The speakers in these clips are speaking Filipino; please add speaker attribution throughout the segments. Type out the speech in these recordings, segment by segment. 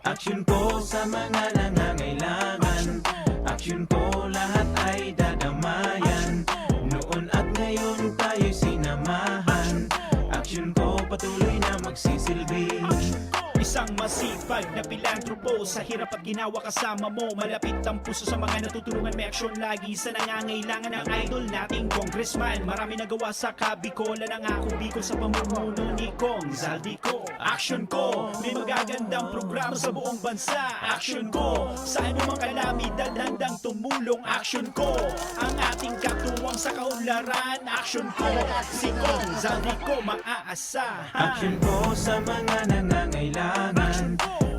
Speaker 1: Aksyon ko sa mga nangangailangan, aksyon ko lahat ay dadamayan. Noon at ngayon tayo'y sinamahan, aksyon ko patuloy na magsisilbi.
Speaker 2: Isang masipag na pilantropo, sa hirap at ginawa kasama mo. Malapit ang puso sa mga natutulungan, may aksyon lagi sa nangangailangan ng idol nating congressman. Marami nagawa sa Kabikolan, ang ako Bicol sa pamumuno ni Kong Zaldico. Aksyon ko, may magagandang programa sa buong bansa. Aksyon ko, sa anumang kalamidad handang tumulong. Aksyon ko, ang ating katuwang sa kaunlaran. Aksyon ko, si Kong Zaldico maaasahan.
Speaker 1: Aksyon ko sa mga nangangailangan,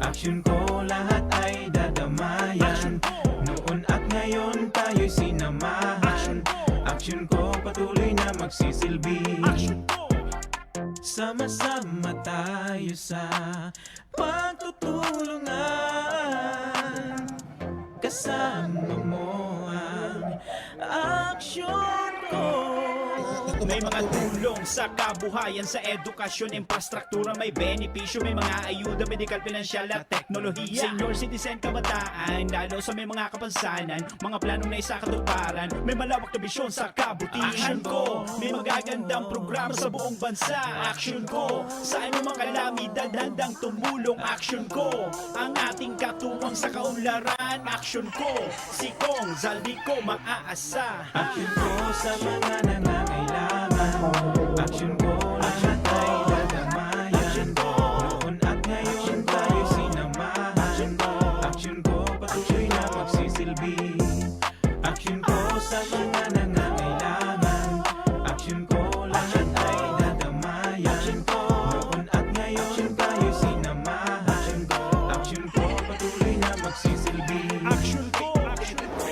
Speaker 1: aksyon ko lahat ay dadamayan. Noon at ngayon tayo'y sinamahan, aksyon ko patuloy na magsisilbi. Sama-sama tayo sa pagtutulungan, kasama mo ang aksyon ko.
Speaker 2: May mga tulong sa kabuhayan, sa edukasyon, infrastruktura, may benepisyo, may mga ayuda, medikal, pinansyal at teknolohiya. Senior citizen, kabataan, lalo sa may mga kapansanan, mga planong na isakatuparan, may malawak na bisyon sa kabutihan ko. May magagandang programa sa buong bansa. Aksyon ko, sa anumang kalamidad handang tumulong. Aksyon ko, ang ating katuwang sa kaunlaran. Aksyon ko, si Kong Zaldico maaasahan.
Speaker 1: Aksyon ko sa mga nangangailangan, aksyon ko lahat ay dadamayan. Noon at ngayon tayo'y sinamahan, aksyon ko patuloy na magsisilbi. Aksyon ko sa mga nangangailangan, aksyon ko lahat ay dadamayan. Noon at ngayon tayo'y sinamahan, aksyon ko patuloy na magsisilbi.
Speaker 2: Aksyon ko, aksyon ko.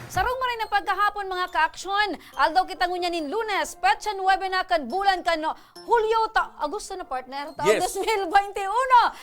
Speaker 3: Sarong maray na pagkahapon mga kaaksyon, aldaw kita ngunyanin Lunes, petsa 9 na kan bulan kan Hulyo Agosto na partner, taon
Speaker 4: Yes.
Speaker 3: 2021.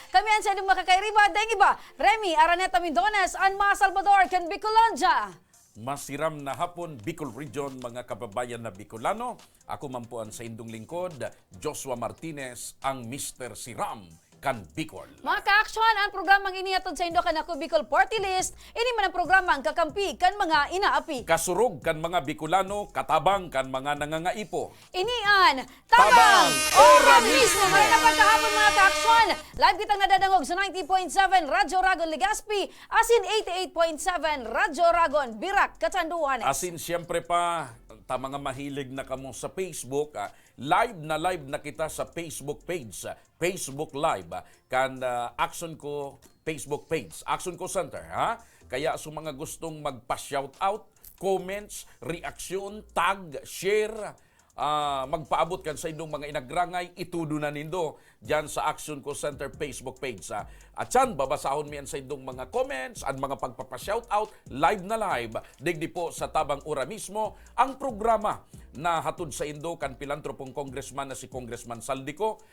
Speaker 3: Kami ang sa inyong makakairiba, dahil iba, Remy Araneta Mindones, Anma Salvador, kan Bicolanja.
Speaker 4: Masiram na hapon, Bicol Region, mga kababayan na Bicolano. Ako mampuan sa indong lingkod, Joshua Martinez, ang Mr. Siram, kan Bicol.
Speaker 3: Mga kaaksyon, ang programang inihatod sa Indo kan ako Bicol Party List, ini man ang programang kakampi kan mga inaapi.
Speaker 4: Kasurog kan mga Bicolano, katabang kan mga nangangaipo.
Speaker 3: Inian,
Speaker 4: Tabang
Speaker 3: Tabang
Speaker 4: Ora
Speaker 3: Ora mismo.
Speaker 4: Mismo.
Speaker 3: Maray na pagkahapon mga kaaksyon. Live kitang nadadangog sa 90.7 Radyo Ragon Legazpi, asin 88.7 Radyo Ragon Birak, Catanduanes.
Speaker 4: Asin siyempre pa, mga mahilig na kamo sa Facebook, live na kita sa Facebook page, Facebook Live, kan Action Ko Facebook page, Action Ko Center, ha? Kaya sa mga gustong magpa-shoutout, comments, reaksyon, tag, share, magpaabot kan sa indong mga inagrangay, itudo na nindo dyan sa Action Ko Center Facebook page. At yan, babasahon miyan sa indong mga comments at mga pagpapashoutout, live na live, digdi po sa Tabang Ora mismo, ang programa na hatod sa Indo kan pilantropong congressman na si Congressman Zaldico.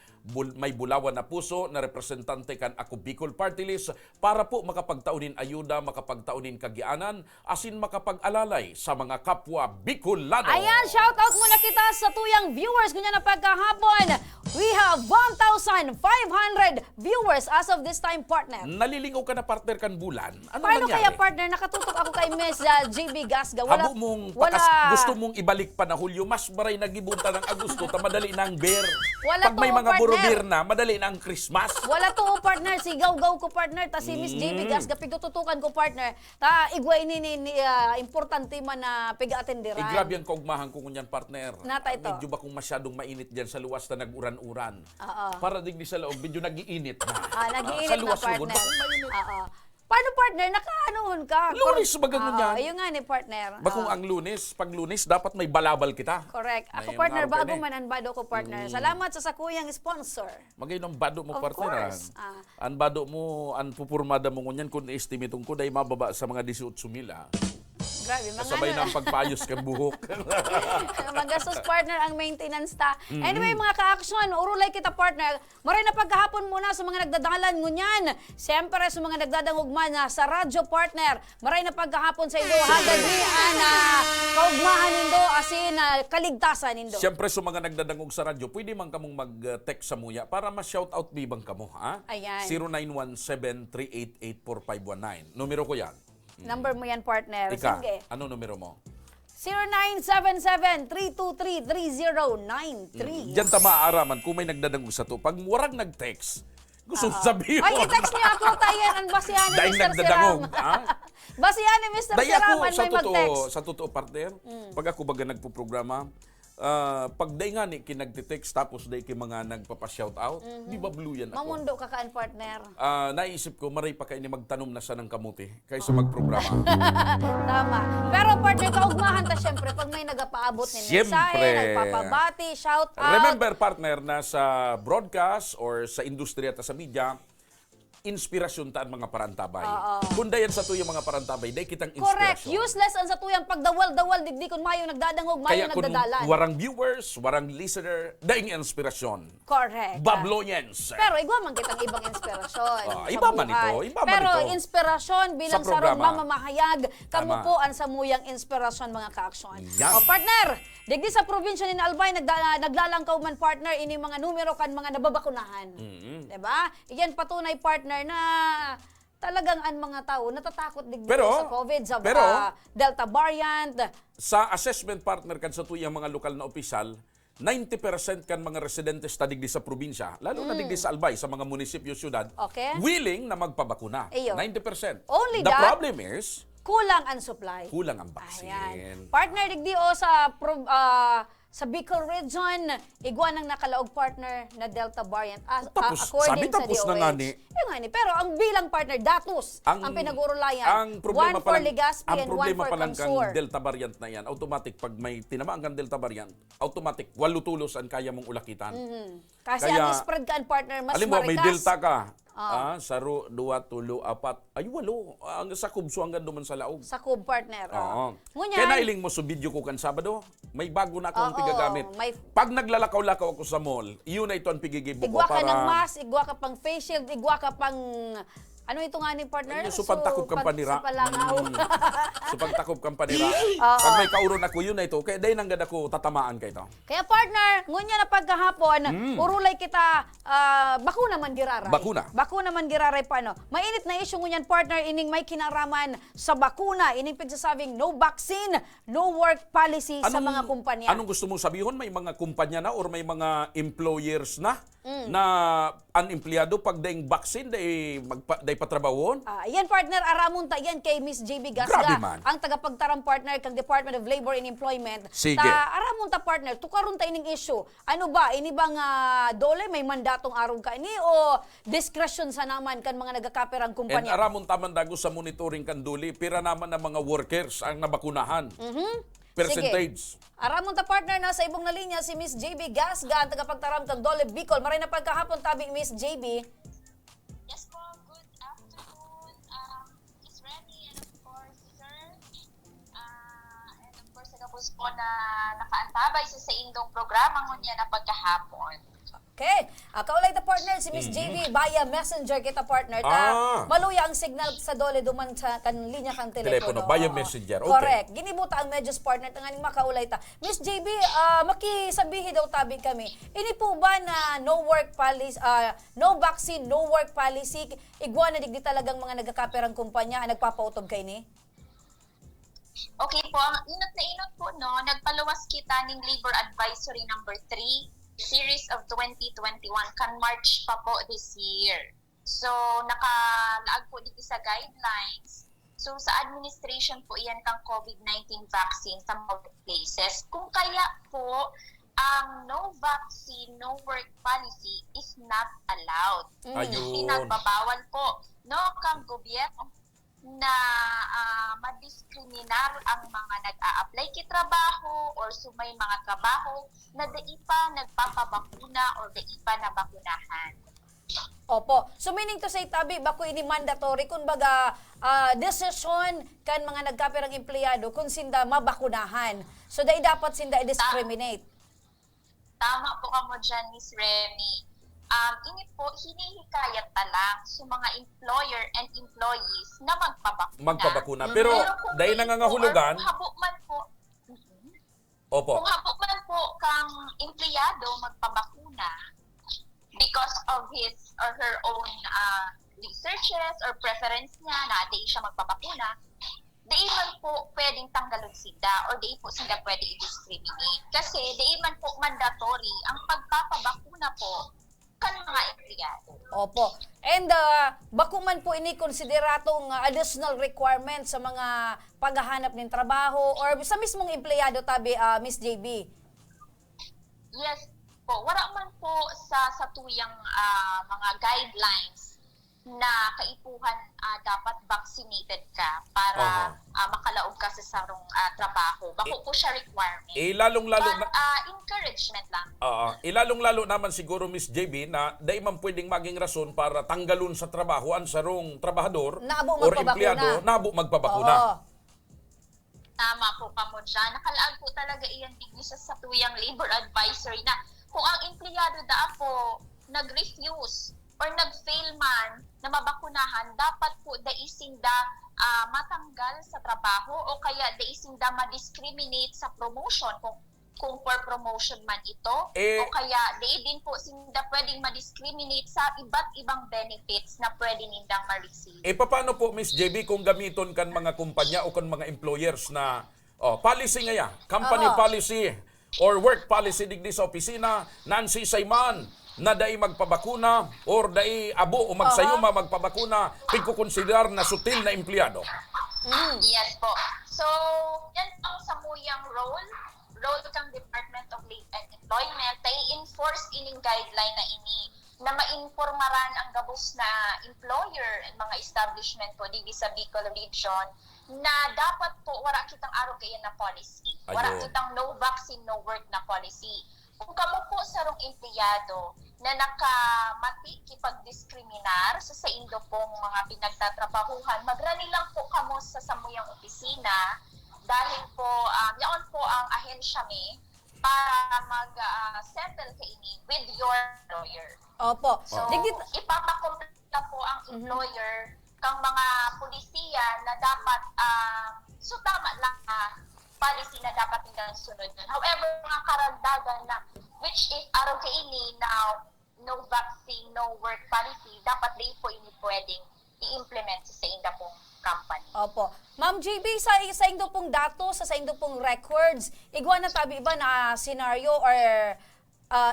Speaker 4: May bulawan na puso na representante kan Ako Bicol Party List para po makapagtaunin ayuda, makapagtaunin kagianan, asin makapag-alalay sa mga kapwa Bicolano.
Speaker 3: Ayan, shoutout muna kita sa tuyang viewers kunya na pagkahapon. We have 1,500 viewers as of this time, partner.
Speaker 4: Nalilingaw ka na partner kan bulan. Ano
Speaker 3: Paano
Speaker 4: nangyari?
Speaker 3: kaya, partner? Nakatutok ako kay Miss JB Gasga.
Speaker 4: Habo mong gusto mong ibalik pa na Hulyo, mas maray nagibunta ng Agosto, ta madali na ang beer.
Speaker 3: Wala
Speaker 4: Pag may
Speaker 3: to,
Speaker 4: mga
Speaker 3: partner.
Speaker 4: burubir na, madali na ang Christmas.
Speaker 3: Wala to, partner. Sigaw-gaw ko, partner. Ta si Miss JB Gasga, pigtututukan ko, partner. Ta igway ni importante man na piga-atenderan.
Speaker 4: Grabe ang kaugmahan ko ngunyan, partner.
Speaker 3: Nata ito.
Speaker 4: Medyo ba kung masyadong mainit dyan sa luwas na nag-uran-uran?
Speaker 3: Oo.
Speaker 4: Para digdi sa loob, medyo nag-iinit na.
Speaker 3: Nag-iinit
Speaker 4: sa
Speaker 3: na,
Speaker 4: luwas
Speaker 3: partner.
Speaker 4: lugod, bakit mainit?
Speaker 3: Oo. Paano partner? Nakaanuhon ka?
Speaker 4: Lunes bagang yan.
Speaker 3: Ayun nga ni partner.
Speaker 4: Bakong ang Lunes, pag Lunes, dapat may balabal kita.
Speaker 3: Correct. Ako
Speaker 4: May
Speaker 3: partner,
Speaker 4: araw ka
Speaker 3: bago
Speaker 4: na eh.
Speaker 3: man anbado ko partner. Salamat sa sakuyang sponsor.
Speaker 4: Magay ng bado mo,
Speaker 3: Of
Speaker 4: partner.
Speaker 3: course.
Speaker 4: Ang bado mo, ang pupurmada mo ngunyan, kung estimate ko dahil mababa sa mga 18,000.
Speaker 3: Grabe, mga
Speaker 4: Kasabay ng pagpayos kang buhok.
Speaker 3: Magastos partner ang maintenance ta. Anyway, mga ka-action, urulay kita partner. Maray na pagkahapon muna sa mga nagdadalan ngunyan. Siyempre sa mga nagdadangugman sa radyo partner. Maray na pagkahapon sa indo hagadian na kaugmahan nindo asin kaligtasan nindo.
Speaker 4: Siyempre sa mga nagdadangog sa radyo, pwede man kamong mag-text sa muya para ma-shoutout bibang kamo, ha?
Speaker 3: Ayan.
Speaker 4: 0917-388-4519. Numero ko yan.
Speaker 3: Number mo yan partner.
Speaker 4: Ika,
Speaker 3: Sige.
Speaker 4: ano numero mo?
Speaker 3: 0977-323-3093.
Speaker 4: Diyan ta maaaraman kung may nagdadangog sa to. Pag warang nag-text, gusto sabihin
Speaker 3: Ay, i-text niyo ako tayo ang basihan ni
Speaker 4: Dahil
Speaker 3: Mr. Siram.
Speaker 4: nagdadangog, ha?
Speaker 3: Basihan ni Mr.
Speaker 4: Dahil
Speaker 3: Siram
Speaker 4: ako,
Speaker 3: ang may mag-text.
Speaker 4: sa totoo partner, pag ako baga nagpo-programa, pag day nga ni kinagte-text tapos day ki mga nagpapa-shoutout, di ba blue yan ako?
Speaker 3: Mamundo ka kaan partner.
Speaker 4: Naisip ko, maray pa kayo ni magtanom na sa ng kamuti kaysa magprograma.
Speaker 3: Tama. Pero partner, kaugmahan ta syempre pag may nagapaabot ni mensahe,
Speaker 4: Siyempre.
Speaker 3: nagpapabati, shout out.
Speaker 4: Remember partner, na sa broadcast or sa industriya ta sa media, inspirasyon taan mga parantabay. Kunda yan sa tuyong mga parantabay, day kitang
Speaker 3: Correct.
Speaker 4: inspirasyon.
Speaker 3: Useless ang sa tuyang pagdawal-dawal digdi kun mayo nagdadangog, mayo
Speaker 4: Kaya kung
Speaker 3: nagdadalan.
Speaker 4: warang viewers, warang listener, daing inspirasyon.
Speaker 3: Correct.
Speaker 4: Babloyens.
Speaker 3: Pero igwa man kitang ibang inspirasyon. sa
Speaker 4: iba man
Speaker 3: buhay.
Speaker 4: ito, iba man
Speaker 3: Pero
Speaker 4: ito.
Speaker 3: inspirasyon bilang
Speaker 4: Sa
Speaker 3: sa
Speaker 4: programa.
Speaker 3: mamamahayag, kamo
Speaker 4: Tama.
Speaker 3: po ang samuyang inspirasyon mga ka-aksyon.
Speaker 4: Yan.
Speaker 3: O partner, digdi sa probinsya ni Albay, naglalangkaw man partner, ini mga numero kan mga nababakunahan. Diba? Iyan patunay partner na talagang ang mga tao natatakot digdi
Speaker 4: Pero-
Speaker 3: sa COVID, sa
Speaker 4: pero-
Speaker 3: Delta variant.
Speaker 4: Sa assessment partner kan sa tuyang mga lokal na opisyal, 90% kan mga residentes ta digdi sa probinsya, lalo na digdi sa Albay, sa mga munisipyo, syudad,
Speaker 3: Okay.
Speaker 4: willing na magpabakuna.
Speaker 3: Ayun.
Speaker 4: 90%.
Speaker 3: Only
Speaker 4: The
Speaker 3: that?
Speaker 4: problem is,
Speaker 3: Kulang ang supply.
Speaker 4: kulang ang baksin.
Speaker 3: Ayan. Partner digdi o sa Bicol region, igwa nang nakalaog partner na Delta variant
Speaker 4: Tapos,
Speaker 3: according
Speaker 4: sabi tapos
Speaker 3: sa DOH.
Speaker 4: na nga ni.
Speaker 3: Yung nga ni. Pero ang bilang partner, datus ang pinag-urulayan.
Speaker 4: Ang problema
Speaker 3: one
Speaker 4: pa
Speaker 3: for
Speaker 4: lang,
Speaker 3: Legazpi
Speaker 4: ang
Speaker 3: and one
Speaker 4: problema
Speaker 3: for
Speaker 4: pa lang kang
Speaker 3: Consur.
Speaker 4: Delta variant na yan, automatic pag may tinamaan kang Delta variant, automatic walutulos ang kaya mong ulakitan.
Speaker 3: Kasi
Speaker 4: Kaya,
Speaker 3: ang spread ka ang partner, mas
Speaker 4: Alam mo, may
Speaker 3: marikas.
Speaker 4: Delta ka. Saro, 2, 3, 4, ay 8. Ang sa kubso hanggang duman sa laog.
Speaker 3: Sa Cub partner.
Speaker 4: Oo.
Speaker 3: Ngunyan,
Speaker 4: Kaya nailing mo sa video ko kan Sabado, may bago na akong
Speaker 3: Oo,
Speaker 4: pigagamit.
Speaker 3: may-
Speaker 4: Pag naglalakaw-lakaw ako sa mall, yun na ito ang pigigibo ko
Speaker 3: igwa ka
Speaker 4: para...
Speaker 3: ng mask, igwa ka pang face shield, igwa ka pang... Ano ito nga ni partner?
Speaker 4: Ayun, so pagtakop kang panira.
Speaker 3: Sa palangaw.
Speaker 4: So pagtakop kang panira, pag may kauron ako, yun na ito. Kaya dahil nanggad ako tatamaan kay ito.
Speaker 3: Kaya partner, ngunya na pagkahapon, urulay kita, bakuna man giraray.
Speaker 4: Bakuna.
Speaker 3: Bakuna man giraray paano. Mainit na issue ngunyan partner, ining may kinaraman sa bakuna, ining pigsasabing no vaccine, no work policy sa mga kumpanya.
Speaker 4: Anong gusto mong sabihin? May mga kumpanya na or may mga employers na na ang empleyado pag daing vaccine, day patrabawon?
Speaker 3: Yan partner, aramon ta yan kay Miss JB Gasga.
Speaker 4: Grabe man.
Speaker 3: Ang tagapagtarang partner kang Department of Labor and Employment.
Speaker 4: Sige.
Speaker 3: Aramon ta partner, tukaron ta ining issue. Ano ba, ini bang dole may mandatong araw ka ini o discretion sa naman kan mga nagakaperang
Speaker 4: And
Speaker 3: kumpanya?
Speaker 4: aramon taman dago sa monitoring kanduli, pira naman ng mga workers ang nabakunahan. Percentage.
Speaker 3: Sige. Aramon ta partner na sa ibong na linya si Miss JB Gasga, ang tagapagtaram kang Dole Bicol. Maray na pagkahapon tabi Miss JB.
Speaker 5: Yes po, good afternoon, Miss Remy, and of course, sir. And of course, nagapos po na nakaantabay sa indong programa ngunya na pagkahapon.
Speaker 3: Okay. Kaulay ta partner si Miss JB via messenger kita partner maluya ang signal sa Dole duman sa kan linya kang telepono.
Speaker 4: Via
Speaker 3: Oo.
Speaker 4: messenger. Okay.
Speaker 3: Correct. Ginibuta ang medyos partner tanganing makaulay ta. Miss JB, makisabihi daw tabi kami. Ini po ba na no work policy, no vaccine, no work policy, igwa na digdi talagang mga nagkakaperang kumpanya ang nagpapautob kay ni?
Speaker 5: Okay po, ang inot na inot po, no, nagpaluwas kita ng Labor Advisory number 3, Series of 2021, kan March pa po this year. So, nakalaag po dito sa guidelines. So, sa administration po iyan kang COVID-19 vaccine sa mga places. Kung kaya po, ang no vaccine, no work policy is not allowed.
Speaker 4: Ayun.
Speaker 5: Pinagbabawal po. No, kang gobyerno na madiskriminar ang mga nag-a-apply kay trabaho or sumay mga trabaho na dai pa nagpapabakuna or dai pa nabakunahan.
Speaker 3: Opo. So meaning to say, tabi, bako ini mandatory, kung baga, decision kan mga nagkapirang empleyado kung sinda mabakunahan. So dahil dapat sinda i-discriminate.
Speaker 5: Tama po ka mo dyan, Miss Remy. Ini po, hinihikayat na lang sa mga employer and employees na magpabakuna.
Speaker 4: Pero
Speaker 5: kung
Speaker 4: dahil
Speaker 5: hindi
Speaker 4: nangangahulugan,
Speaker 5: po, or kung habo man po,
Speaker 4: opo,
Speaker 5: kung habo man po kang empleyado magpabakuna because of his or her own researches or preference niya na di siya magpabakuna, di man po pwedeng tanggalon sila or di po sila pwede i-discriminate. Kasi di man po mandatory ang pagpapabakuna po kan mga empleyado.
Speaker 3: Opo. And bako man po ini konsideratong additional requirement sa mga paghahanap ng trabaho or sa mismong empleyado, tabi, Miss JB.
Speaker 5: Yes po, wala man po sa tuyang mga guidelines na kaipuhan dapat vaccinated ka para makalaog ka sa sarong trabaho. Bako po siya requirement.
Speaker 4: lalong-lalo
Speaker 5: But
Speaker 4: na,
Speaker 5: encouragement lang.
Speaker 4: ilalong-lalo naman siguro, Miss JB, na dahil man pwedeng maging rason para tanggalon sa trabaho ang sarong trabahador
Speaker 3: Naabo
Speaker 4: or
Speaker 3: magpabakuna.
Speaker 4: empleyado na magpabakuna.
Speaker 3: Oo.
Speaker 5: Tama po ka mo dyan. Nakalaag po talaga iyan digni sa tuyang labor advisory na kung ang empleyado da po nag-refuse or nag-fail man na mabakunahan, dapat po daisinda matanggal sa trabaho o kaya daisinda ma-discriminate sa promotion kung for promotion man ito o kaya din po sinda pwedeng ma-discriminate sa iba't ibang benefits na pwede nindang ma-receive.
Speaker 4: Paano po, Miss JB, kung gamiton kan mga kumpanya o kan mga employers na policy ngaya, company policy or work policy digdi sa opisina, Nancy Sayman, na dai magpabakuna or dai abo o magsayuma magpabakuna, pigkukonsiderar na sutil na empleyado.
Speaker 5: Yes po. So, yan ang samuyang role kang Department of Labor and Employment, ay enforce ining guideline na ini na mainformaran ang gabos na employer and mga establishment po digi sa Bicol Region na dapat po wala kitang araw kaya na policy. Wala
Speaker 4: Ayun.
Speaker 5: kitang no vaccine, no work na policy. Kung kamo po sarong empleyado na nakamati kipag-diskriminar sa indo pong mga pinagtatrabahuhan, magrani lang po kamo sa samuyang opisina dahil po yaon po ang ahensya mi para mag-settle kaini with your employer.
Speaker 3: Opo.
Speaker 5: So, ipapakompleta po ang employer kang mga pulisiya na dapat so tama lang policy na dapat nilang sunod nun. However, mga karagdagan na which is araw kaini na no vaccine, no work policy, dapat din po ini pwedeng i-implement sa inda pong company.
Speaker 3: Opo. Ma'am JB, sa indo pong datos, sa indo pong records, igwa na tabi ba na scenario or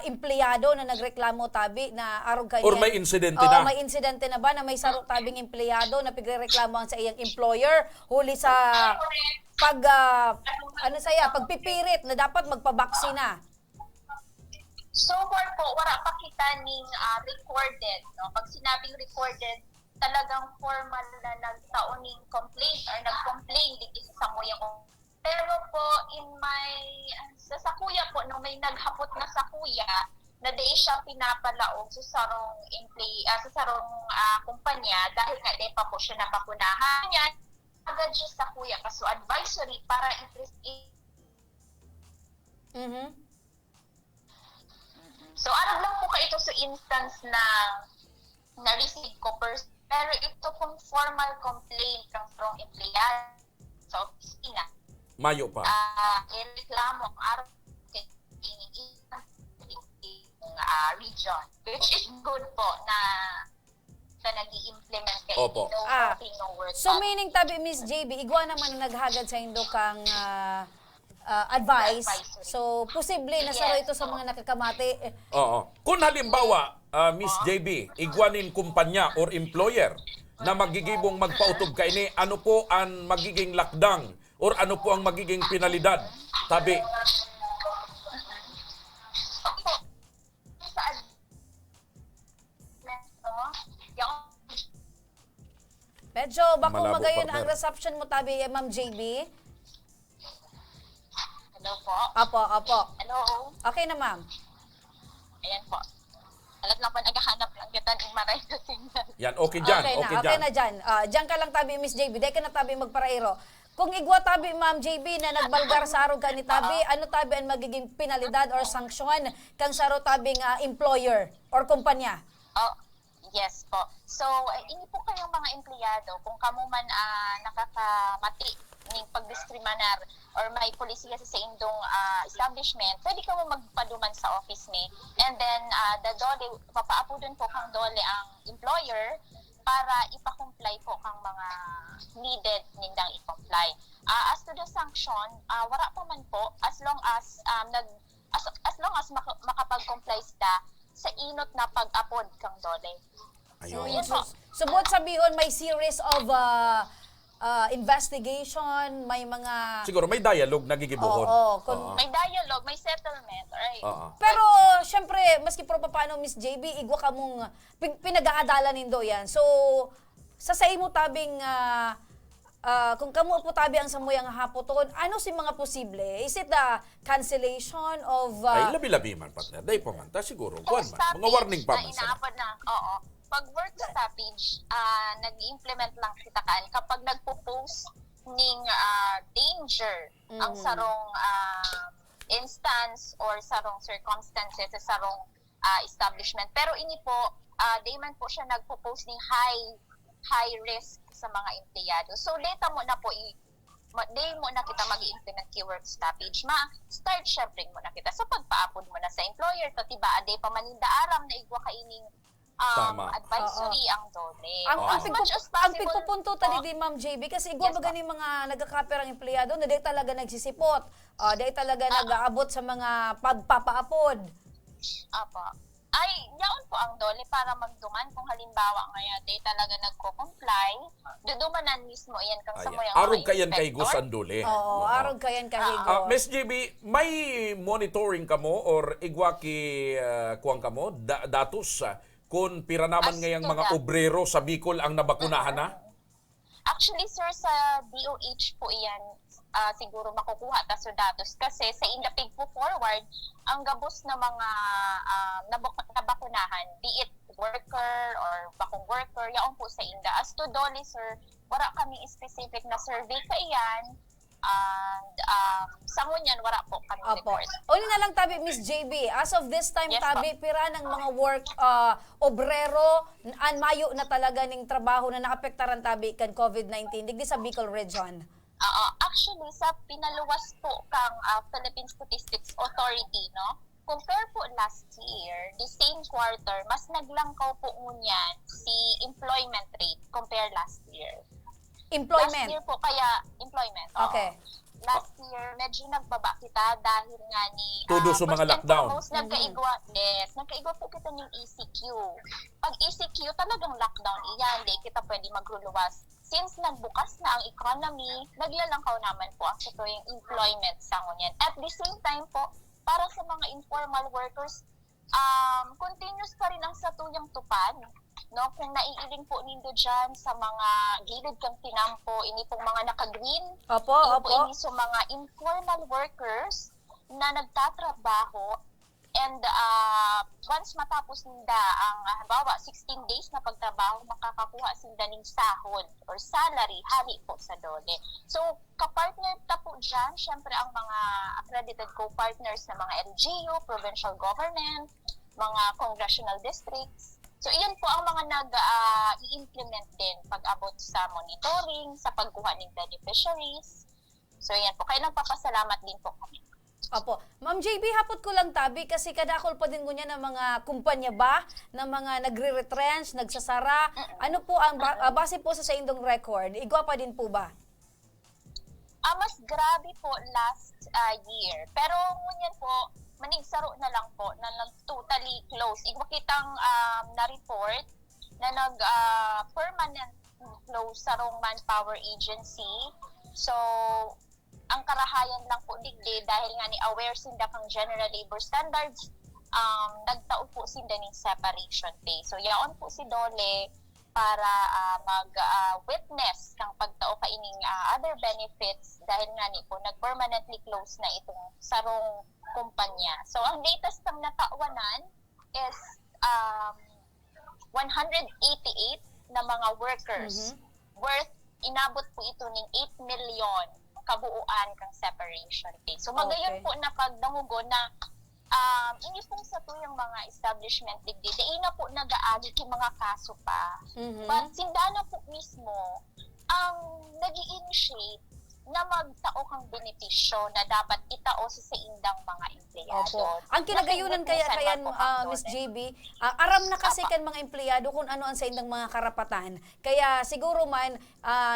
Speaker 3: empleyado na nagreklamo tabi na arog kanyan?
Speaker 4: Or may insidente
Speaker 3: Oo,
Speaker 4: na?
Speaker 3: may insidente na ba na may sarok tabing empleyado na pigrereklamo ang sa iyang employer huli sa pagpipirit na dapat magpabaksina?
Speaker 5: So far po, wala pa kita ning recorded. No? Pag sinabing recorded, talagang formal na nagtaoning complaint or nag-complain dito sa samuyang. Pero po, sa kuya po, nung may naghapot na sa kuya, na di siya pinapalaog sa sarong kumpanya dahil nga di pa po siya nabakunahan. Yan, agad siya sa kuya. Kaso advisory para So, arag lang po ka ito sa instance na na-receive ko first. Pero ito pong formal complaint ng strong empleyado sa opisina.
Speaker 4: Mayo pa.
Speaker 5: Ireklamo ang araw region. Which is good po na nag-i-implement kayo.
Speaker 4: Opo.
Speaker 5: No working, no work.
Speaker 3: So meaning tabi, Miss JB, igwa naman na naghagad sa indo kang advice.
Speaker 5: Advisory.
Speaker 3: So posible na saro ito sa mga nakakamati.
Speaker 4: Oo. Kung halimbawa, Miss JB, igwanin kumpanya or employer na magigibong magpautob kaini, ano po ang magiging lakdang or ano po ang magiging penalidad? Tabi.
Speaker 3: Medyo bako
Speaker 4: Malabo,
Speaker 3: magayon
Speaker 4: partner.
Speaker 3: ang reception mo tabi, Ma'am JB.
Speaker 5: Hello po.
Speaker 3: Opo.
Speaker 5: Hello.
Speaker 3: Okay na, ma'am.
Speaker 5: Ayan po. Alat lang pa naghahanap lang kita ng maray na signal.
Speaker 4: Yan, okay dyan.
Speaker 3: Okay na dyan. Dyan ka lang tabi, Miss JB. Dahil ka na tabi magparairo. Kung igwa tabi, Ma'am JB, na nagbalgar sa arog ka ni tabi, ano tabi ang magiging penalidad or sanksyon kang saro tabing employer or kumpanya?
Speaker 5: Oh, yes po. So, ini po kayong mga empleyado, kung kamo man nakakamati ng pagdiskriminar or may polisiya sa indong establishment, pwede ka mo magpaduman sa office ni. And then, the dole, papaapudon po kang dole ang employer para ipa-comply po kang mga needed nindang i-comply. As to the sanction, wala pa man po as long as makapag-comply sila sa inot na pag-apod kang dole.
Speaker 4: Ayun.
Speaker 5: Yun po.
Speaker 3: Subot sabihon may series of investigation, may mga...
Speaker 4: Siguro may dialogue nagigibuhon.
Speaker 3: Oo.
Speaker 5: May dialogue, may settlement, right?
Speaker 4: Oo.
Speaker 3: Pero, syempre, maski pro paano, Miss JB, igwa ka mong pinag-aadalan nindo yan. So, sa mo tabing, kung kamo po tabi ang samuyang hapoton, ano si mga posible? Is it the cancellation of...
Speaker 4: Ay, labi-labi man, partner. Dahil pa man. Ta siguro. Kuwan man. Mga warning pa man
Speaker 5: na
Speaker 4: sana.
Speaker 5: inaapod na, oo. Pag work stoppage, nag-implement lang kita kaan kapag nagpo-post ning danger ang sarong instance or sarong circumstances sa sarong establishment. Pero ini po, day man po siya nagpo-post ning high risk sa mga empleyado. So data mo na po day mo na kita mag-implement key work stoppage. Start syempre mo na kita. So pagpaapod mo na sa employer, tatiba, day pa maninda aram na igwa kaining
Speaker 4: Tama.
Speaker 5: advisory ang dole.
Speaker 3: Ang
Speaker 5: As much as
Speaker 3: ang
Speaker 5: possible
Speaker 3: pigpupunto
Speaker 5: po,
Speaker 3: tali di Ma'am JB kasi igwa
Speaker 5: Yes,
Speaker 3: ba gani mga nagkakaper ang empleyado na day talaga nagsisipot. Day talaga nag-aabot sa mga pagpapaapod.
Speaker 5: Apo. Ay, yaon po ang dole para magduman kung halimbawa ngayon day talaga nagko-comply, dudumanan mismo yan kang sa mo yung
Speaker 4: Arog
Speaker 5: mga
Speaker 4: kayan kay
Speaker 5: inspector.
Speaker 4: Gusandule.
Speaker 3: Oo, arog kayan kahigo.
Speaker 4: Miss JB, may monitoring kamo or igwa ki kuwang kamo datos kung pira naman
Speaker 5: As
Speaker 4: ngayang
Speaker 5: to
Speaker 4: mga
Speaker 5: that.
Speaker 4: obrero sa Bicol ang nabakunahan na?
Speaker 5: Actually, sir, sa DOH po yan, siguro makukuha ta sa datos kasi sa indapig po forward, ang gabos na mga nabakunahan, be it worker or bakong worker, yaon po sa inda. As to dole, sir, wala kami specific na survey ka iyan. And sa ngunyan, wala po kami
Speaker 3: Opo.
Speaker 5: report.
Speaker 3: Uli na lang tabi, Miss JB. As of this time,
Speaker 5: Yes,
Speaker 3: tabi, pira ng mga work obrero, mayo na talaga ning trabaho na naapektaran tabi kan COVID-19, digdi sa Bicol Region.
Speaker 5: Actually, sa pinaluwas po kang Philippine Statistics Authority, no? Compare po last year, the same quarter, mas naglangkaw po ngunyan si employment rate compare last year. Last
Speaker 3: Employment.
Speaker 5: year po kaya employment. oo.
Speaker 3: Okay.
Speaker 5: Last year, medyo nagbaba kita dahil nga ni...
Speaker 4: Todo sa mga
Speaker 5: first and
Speaker 4: lockdown.
Speaker 5: foremost, nagkaigwa po kita ng ECQ. Pag ECQ, talagang lockdown iyan. Di kita pwede magluluwas. Since nagbukas na ang economy, naglalangkaw naman po ang yung employment sa ngunyan. At the same time po, para sa mga informal workers, continuous pa rin ang satuyang tupad. No, kung naiiling po nindo dyan sa mga gilid kang tinampo, ini pong mga naka-green,
Speaker 3: Opo,
Speaker 5: ini po
Speaker 3: opo.
Speaker 5: ini sa mga informal workers na nagtatrabaho and once matapos nila ang halimbawa 16 days na pagtrabaho, makakakuha sila ng sahod or salary, hari po sa dole. So, kapartner ta po dyan, syempre ang mga accredited co-partners na mga LGU, provincial government, mga congressional districts. So, iyan po ang mga nag-i-implement din pag-abot sa monitoring, sa pagkuha ng beneficiaries. So, iyan po. Kaya nagpapasalamat din po kami.
Speaker 3: Opo. Ma'am JB, hapot ko lang tabi kasi kadakol pa din niya ng mga kumpanya ba, ng mga nagre-retrench, nagsasara. Ano po ang base po sa indong record? Igwa pa din po ba?
Speaker 5: Mas grabe po last year. Pero ngunyan po, manigsaro na lang po na totally close. Igwa kitang na-report na nag-permanent close sa rong manpower agency. So, ang karahayan lang po digdi dahil nga ni aware sinda kang general labor standards, nagtao po sinda ng separation pay. So, yaon po si Dole para mag-witness kang pagtao kaining other benefits dahil nga ni po nag-permanently close na itong sarong kumpanya. So ang latest ng natawanan is 188 na mga workers worth inabot po ito ng 8 million kabuuan kang separation pay. So magayon
Speaker 3: Okay.
Speaker 5: po na pagdangugo na ini pong sa tuyang mga establishment digdi, di na po nag-aalit yung mga kaso pa. But sindana po mismo ang nag-i-initiate na magtao kang benepisyo na dapat itao sa indang mga empleyado.
Speaker 3: Opo. Ang kinagayunan kaya
Speaker 5: Nakibutusan man po ang
Speaker 3: Miss
Speaker 5: doon.
Speaker 3: JB, aram na kasi kan mga empleyado kung ano ang sa indang mga karapatan. Kaya siguro man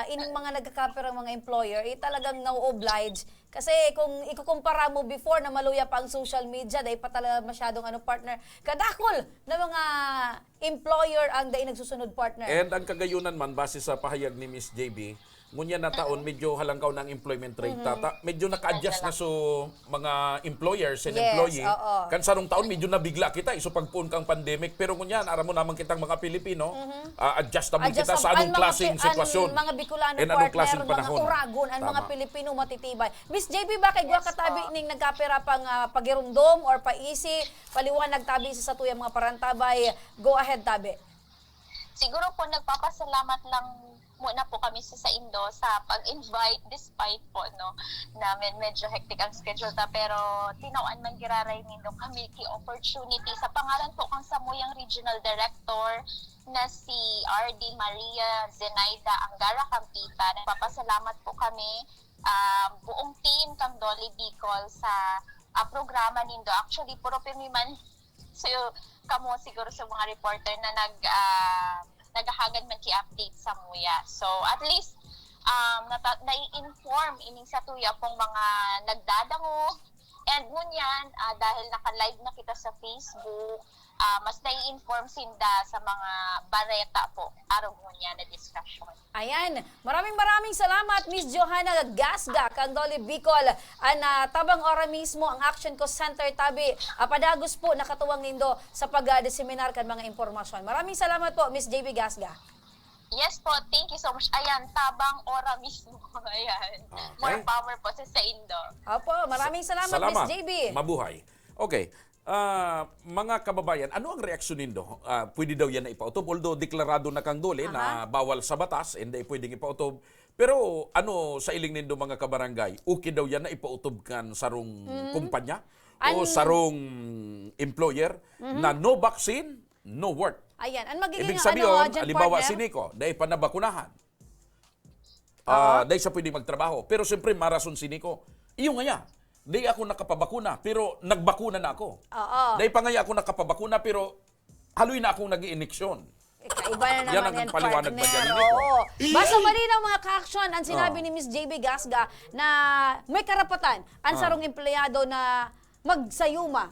Speaker 3: ining mga nagkakaperang mga employer talagang na-oblige kasi kung ikukumpara mo before na maluya pa ang social media, dahil pa talaga masyadong partner, kadakol na mga employer ang dahil nagsusunod partner.
Speaker 4: And ang kagayunan man, base sa pahayag ni Miss JB, ngunya na taon, medyo halangkaw ng employment rate. Medyo naka-adjust na so mga employers and
Speaker 3: Yes,
Speaker 4: employee.
Speaker 3: oo.
Speaker 4: Kan sarong taon, medyo nabigla kita. Iso pagpuon kang pandemic. Pero ngunya, aram mo naman kitang mga Pilipino, adjustable kita sa anong klaseng sitwasyon.
Speaker 3: Ang mga Bicolano
Speaker 4: and anong klaseng
Speaker 3: partner,
Speaker 4: panahon.
Speaker 3: mga Uragon, ang mga
Speaker 4: Tama.
Speaker 3: Pilipino matitibay. Miss JB, bakit gwa
Speaker 5: Yes,
Speaker 3: katabi
Speaker 5: po.
Speaker 3: ning nagkapera pang pagirumdom or paisi, paliwanag tabi sa tuyang mga parantabay, go ahead tabi.
Speaker 5: Siguro po nagpapasalamat lang muna po kami sa Indo sa pag-invite despite po namin medyo hectic ang schedule ta pero tinawan man giraray nindo kami ki opportunity sa pangalan po kang Samuyang Regional Director na si RD Maria Zenaida Angara Campita. Nagpapasalamat po kami buong team kang Dolly Bicol sa programa nindo. Actually puro pimiman so kamo siguro sa mga reporter na naghahagad man ki-update sa Muya. So at least nai-inform ining sa tuya pong mga nagdadango. And ngunyan, dahil naka-live na kita sa Facebook, mas nai-inform sinda sa mga bareta po, araw ngunyan na discussion.
Speaker 3: Ayan, maraming salamat Miss Johanna Gasga kang Dolly Bicol. Tabang ora mismo ang Action Cost Center tabi. Padagos po nakatuwang nindo sa pag-diseminar kan mga impormasyon. Maraming salamat po Miss JB Gasga.
Speaker 5: Yes po, thank you so much. Ayan, tabang ora mismo. Ayan.
Speaker 4: Okay.
Speaker 5: More power po sa Indo.
Speaker 3: Opo, maraming salamat Miss JB.
Speaker 4: Mabuhay. Okay. Mga kababayan, ano ang reaksyon nindo? Pwede daw yan na ipautob. Although deklarado na kang dole na bawal sa batas, hindi pwedeng ipautob. Pero ano sa iling nindo mga kabarangay? Okay daw yan na ipautob kan sarong kumpanya o sarong employer na no vaccine, no work.
Speaker 3: Ayan, ang magiging
Speaker 4: Ibig sabihin,
Speaker 3: dyan,
Speaker 4: alibawa
Speaker 3: partner?
Speaker 4: si Nico, dahil pa nabakunahan. Dahil siya pwede magtrabaho. Pero siyempre, marason si Nico. Iyo nga ya. Dahil ako nakapabakuna, pero nagbakuna na ako.
Speaker 3: Oo.
Speaker 4: Dahil pa nga ako nakapabakuna, pero haloy na akong nag-i-ineksyon.
Speaker 3: Iba na
Speaker 4: Yan
Speaker 3: naman
Speaker 4: ang paliwanag ba dyan,
Speaker 3: partner.
Speaker 4: Nico?
Speaker 3: Oo. Basta malinaw mga ka-action ang sinabi ni Miss JB Gasga na may karapatan ang sarong empleyado na magsayuma.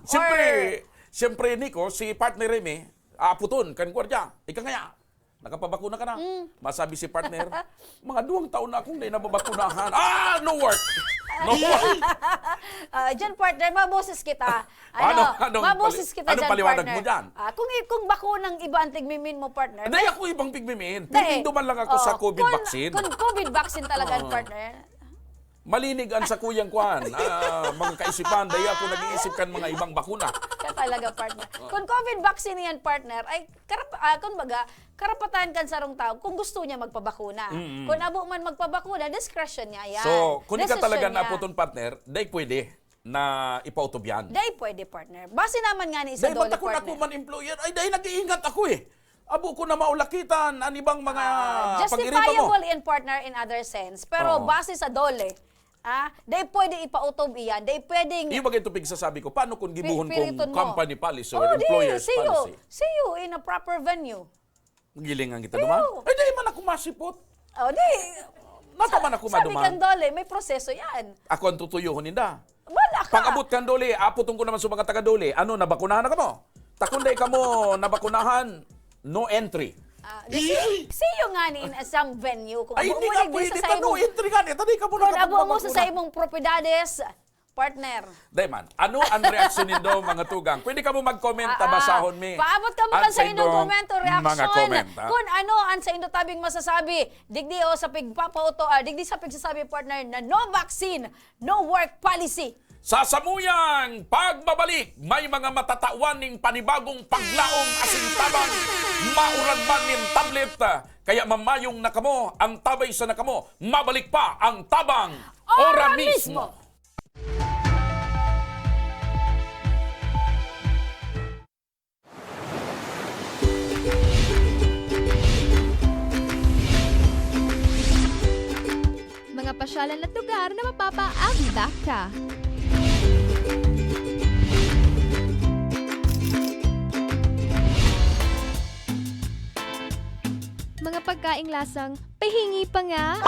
Speaker 4: Siyempre, Nico, si partner Remy, puton, kan gwardiya, ika nga, nakapabakuna ka na. Masabi si partner, mga 2 taon na akong hindi nababakunahan. No work! No work!
Speaker 3: Diyan partner, maboses kita.
Speaker 4: Anong
Speaker 3: maboses kita
Speaker 4: anong
Speaker 3: dyan,
Speaker 4: paliwanag
Speaker 3: partner.
Speaker 4: mo dyan?
Speaker 3: Kung bakunang iba ang tigmimin mo, partner.
Speaker 4: Hindi ako ibang pigmimin.
Speaker 3: Dahil-
Speaker 4: Pinindo man lang ako sa COVID vaccine.
Speaker 3: Kung COVID vaccine talaga, partner.
Speaker 4: Malinig ang sa kuyang kwan. Mga kaisipan, dahil ako nag-iisip kan mga ibang bakuna.
Speaker 3: Ka talaga, partner. Kung COVID vaccine yan, partner, ay karapatan kan sarong tao kung gusto niya magpabakuna. Kung abo man magpabakuna, discretion niya yan.
Speaker 4: So, kung ika
Speaker 3: Decision
Speaker 4: talaga
Speaker 3: niya.
Speaker 4: na puton partner, dahil pwede na ipautob yan.
Speaker 3: Dahil pwede, partner. Base naman nga ni isa
Speaker 4: Dahil
Speaker 3: dole,
Speaker 4: ba't ako
Speaker 3: partner.
Speaker 4: man employer, ay dahil nag-iingat ako eh. Abo ko na maulakitan, ang ibang mga pag-iripa mo.
Speaker 3: Justifiable in partner in other sense. Pero base sa dole, dahil pwede ipautob iyan. Dahil pwedeng...
Speaker 4: Yung bagay tupig sasabi ko, paano kung gibuhon
Speaker 3: Piliton
Speaker 4: kong
Speaker 3: mo.
Speaker 4: company policy or employer's policy?
Speaker 3: See you in a proper venue.
Speaker 4: Gilingan kita naman? Ay, dahil man ako masipot. Nata man ako
Speaker 3: Sabi
Speaker 4: maduman.
Speaker 3: kang dole, may proseso yan.
Speaker 4: Ako ang tutuyuhon ninda.
Speaker 3: Wala ka.
Speaker 4: Pag-abot kang dole, aputong ko naman sa mga taga-dole. Ano, nabakunahan na ka mo? Takunday ka mo, nabakunahan, no entry.
Speaker 3: See you nga in some venue. Kung
Speaker 4: Ay,
Speaker 3: abo
Speaker 4: hindi
Speaker 3: mo
Speaker 4: ka
Speaker 3: din
Speaker 4: pwede
Speaker 3: sa
Speaker 4: ta, no
Speaker 3: imong...
Speaker 4: entry nga. Tadi ka mo
Speaker 3: Kung abo mo sa imong propiedades, partner.
Speaker 4: Dayman, ano ang reaksyon nindo mga tugang? Pwede ka mo mag-komenta, basahon mi.
Speaker 3: Paabot ka mo
Speaker 4: ang
Speaker 3: sa inyong
Speaker 4: inyong
Speaker 3: komento, reaction.
Speaker 4: Mga comment, ha?
Speaker 3: Kung ano ang sa inyong tabing masasabi, digdi o sa pigpapauto, digdi sa pigsasabi partner na no vaccine, no work policy.
Speaker 4: Sa samuyang pagbabalik, may mga matatawan ning panibagong paglaong asintabang maurag man ning tablet. Kaya mamayong nakamo, ang tabay sa nakamo, mabalik pa ang tabang ora mismo.
Speaker 6: Mga pasyalan at lugar na mapapaabida ka. Mga pagkaing lasang pahingi pa nga.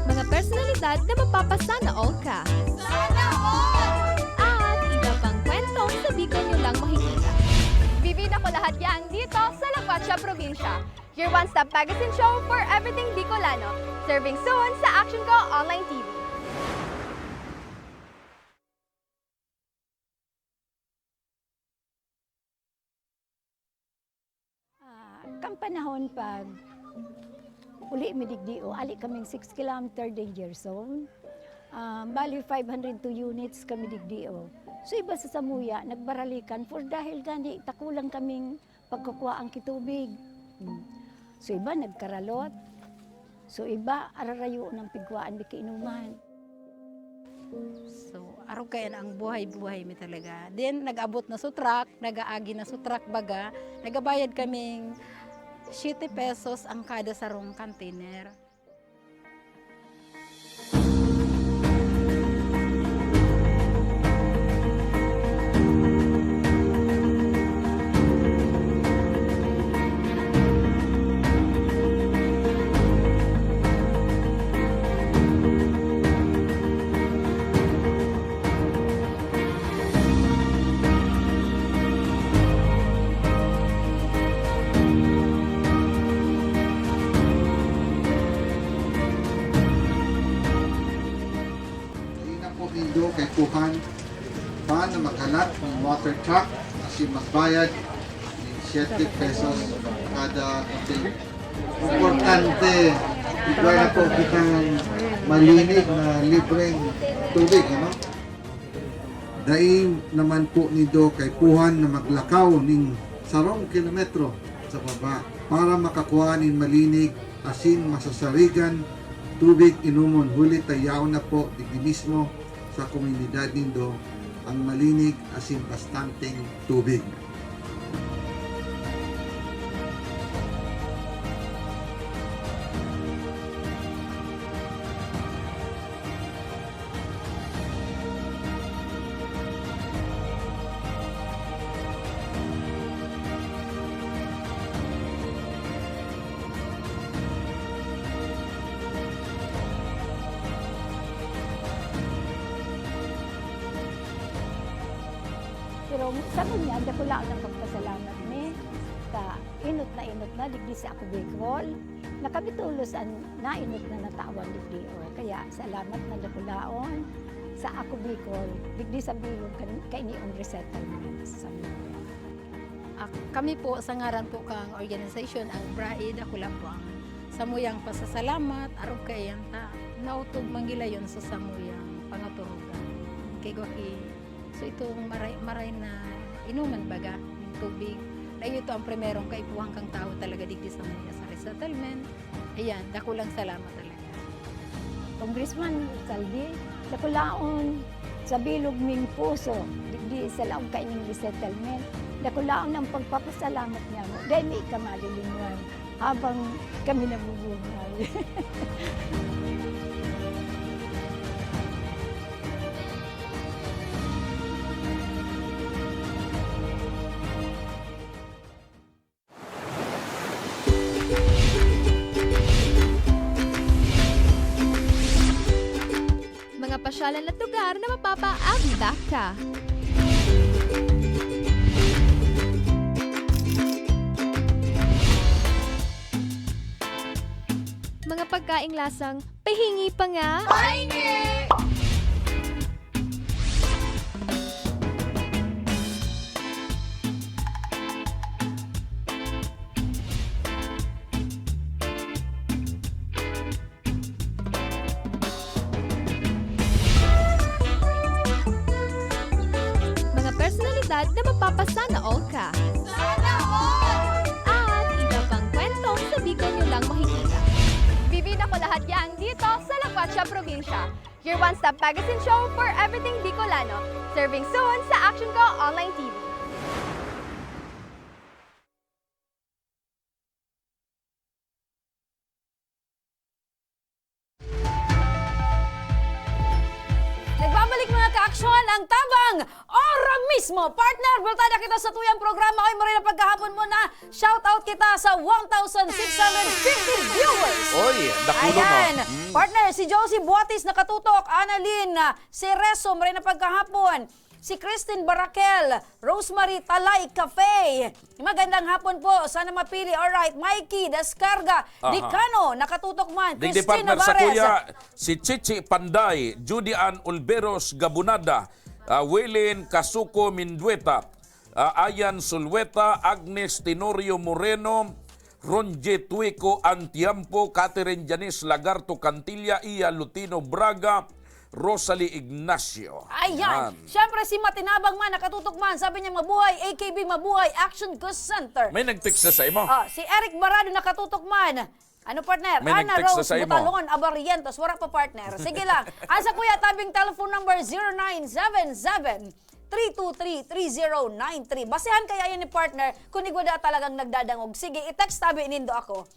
Speaker 6: Mga personalidad na mapapasana all ka. Sana all! At iba pang kwento sa Bicol nyo lang makikita. Bibida ko lahat yan dito sa La Cuacha Provincia. Your one-stop magazine show for everything Bicolano. Serving soon sa Action Ko Online TV.
Speaker 7: Kampanahon pag uli midigdio, ali kaming 6 kilometer danger zone. Bali 502 units kami digdio. So iba sa Samuya, nagbaralikan for dahil gani takulang kaming pagkukuha ang kitubig. So iba nagkaralot. So iba ararayo ng pigwaan di kainuman.
Speaker 8: So, araw kayan ang buhay-buhay mi talaga. Then, nag-abot na sa truck, nag-aagi na sa truck baga, nagabayad kaming 7 pesos ang kada sarong container.
Speaker 9: Hindi na po nindo kay Kuhan paano maghalat ng water truck kasi magbayad ng 7 pesos kada container. Importante, ikaw na po kitang malinig na libreng tubig, ano? Daing naman po nindo kay Kuhan na maglakaw ng 10 kilometro sa baba para makakuha ng malinig, asin, masasarigan, tubig inumon. Huli tayaw na po digdi mismo sa komunidad nindo ang malinig, asin, bastanteng tubig.
Speaker 7: Pero sa kanya, dako lang ang pagpasalamat ni ka inot na digdi sa ako Bicol. Nakabitulos ang nainot na natawan digdi o. Kaya salamat na dako laon sa ako Bicol digdi sa bilog kainiong resettlement sa
Speaker 8: Kami po sa ngaran po kang organisasyon ang BRAID, ako lang po ang samuyang pasasalamat, araw kayan ta, nautog manggilayon sa samuyang pangaturugan. Kay Gwaki, so itong maray na inuman baga ng tubig. Dahil ito ang primerong kaipuhang kang tao talaga digdi sa mga sa resettlement. Ayan, dako lang salamat talaga.
Speaker 7: Congressman Saldi, dako laon sa bilog ming puso digdi sa laong kaining resettlement. Dako laon ang pagpapasalamat niya mo. Dahil may kamalilingan habang kami nabubuhay.
Speaker 6: pasyalan at lugar na mapapaabida ka. Mga pagkaing lasang pahingi pa nga. Mga personalidad na mapapasana all ka. Sana all! At iba pang kwento sa Bicol nyo lang makikita. Bibida ko lahat yan dito sa La Cuacha Provincia. Your one-stop magazine show for everything Bicolano. Serving soon sa Action Ko Online TV.
Speaker 3: Nagbabalik mga ka-aksyon ang tabang ora mismo. Partner, bultada kita sa tuyang programa. Ay, maray na pagkahapon mo na shoutout kita sa 1,650 viewers.
Speaker 4: Oy, dakulo
Speaker 3: Ayan.
Speaker 4: no.
Speaker 3: Partner, si Josie Buatis nakatutok, Annalyn Cereso, maray na pagkahapon. Si Christine Barakel, Rosemary Talay Cafe. Magandang hapon po. Sana mapili. Alright. Mikey Descarga.
Speaker 4: Aha.
Speaker 3: Dicano, nakatutok man.
Speaker 4: Digdi
Speaker 3: Christine
Speaker 4: partner sa
Speaker 3: Navarez.
Speaker 4: kuya, si Chichi Panday, Judy Ann Olveros Gabunada, Wilin Casuco Mindueta, Ayan Sulweta, Agnes Tenorio Moreno, Ronje Tuico Antiampo, Catherine Janice Lagarto Cantilla, Ia Lutino Braga, Rosalie Ignacio.
Speaker 3: Ayan. Siyempre si Matinabang man, nakatutok man. Sabi niya mabuhay, AKB mabuhay, Action Ghost Center.
Speaker 4: May nag-text na sa imo.
Speaker 3: Si Eric Barado nakatutok man. Ano partner?
Speaker 4: May
Speaker 3: Ana
Speaker 4: nag-text na
Speaker 3: Rose
Speaker 4: sa imo.
Speaker 3: Butalon Abarientos. Wala pa partner. Sige lang. Asa kuya tabing telephone number 0977 323-3093. Basehan kaya yan ni partner kung igwada talagang nagdadangog. Sige, i-text tabi inindo ako.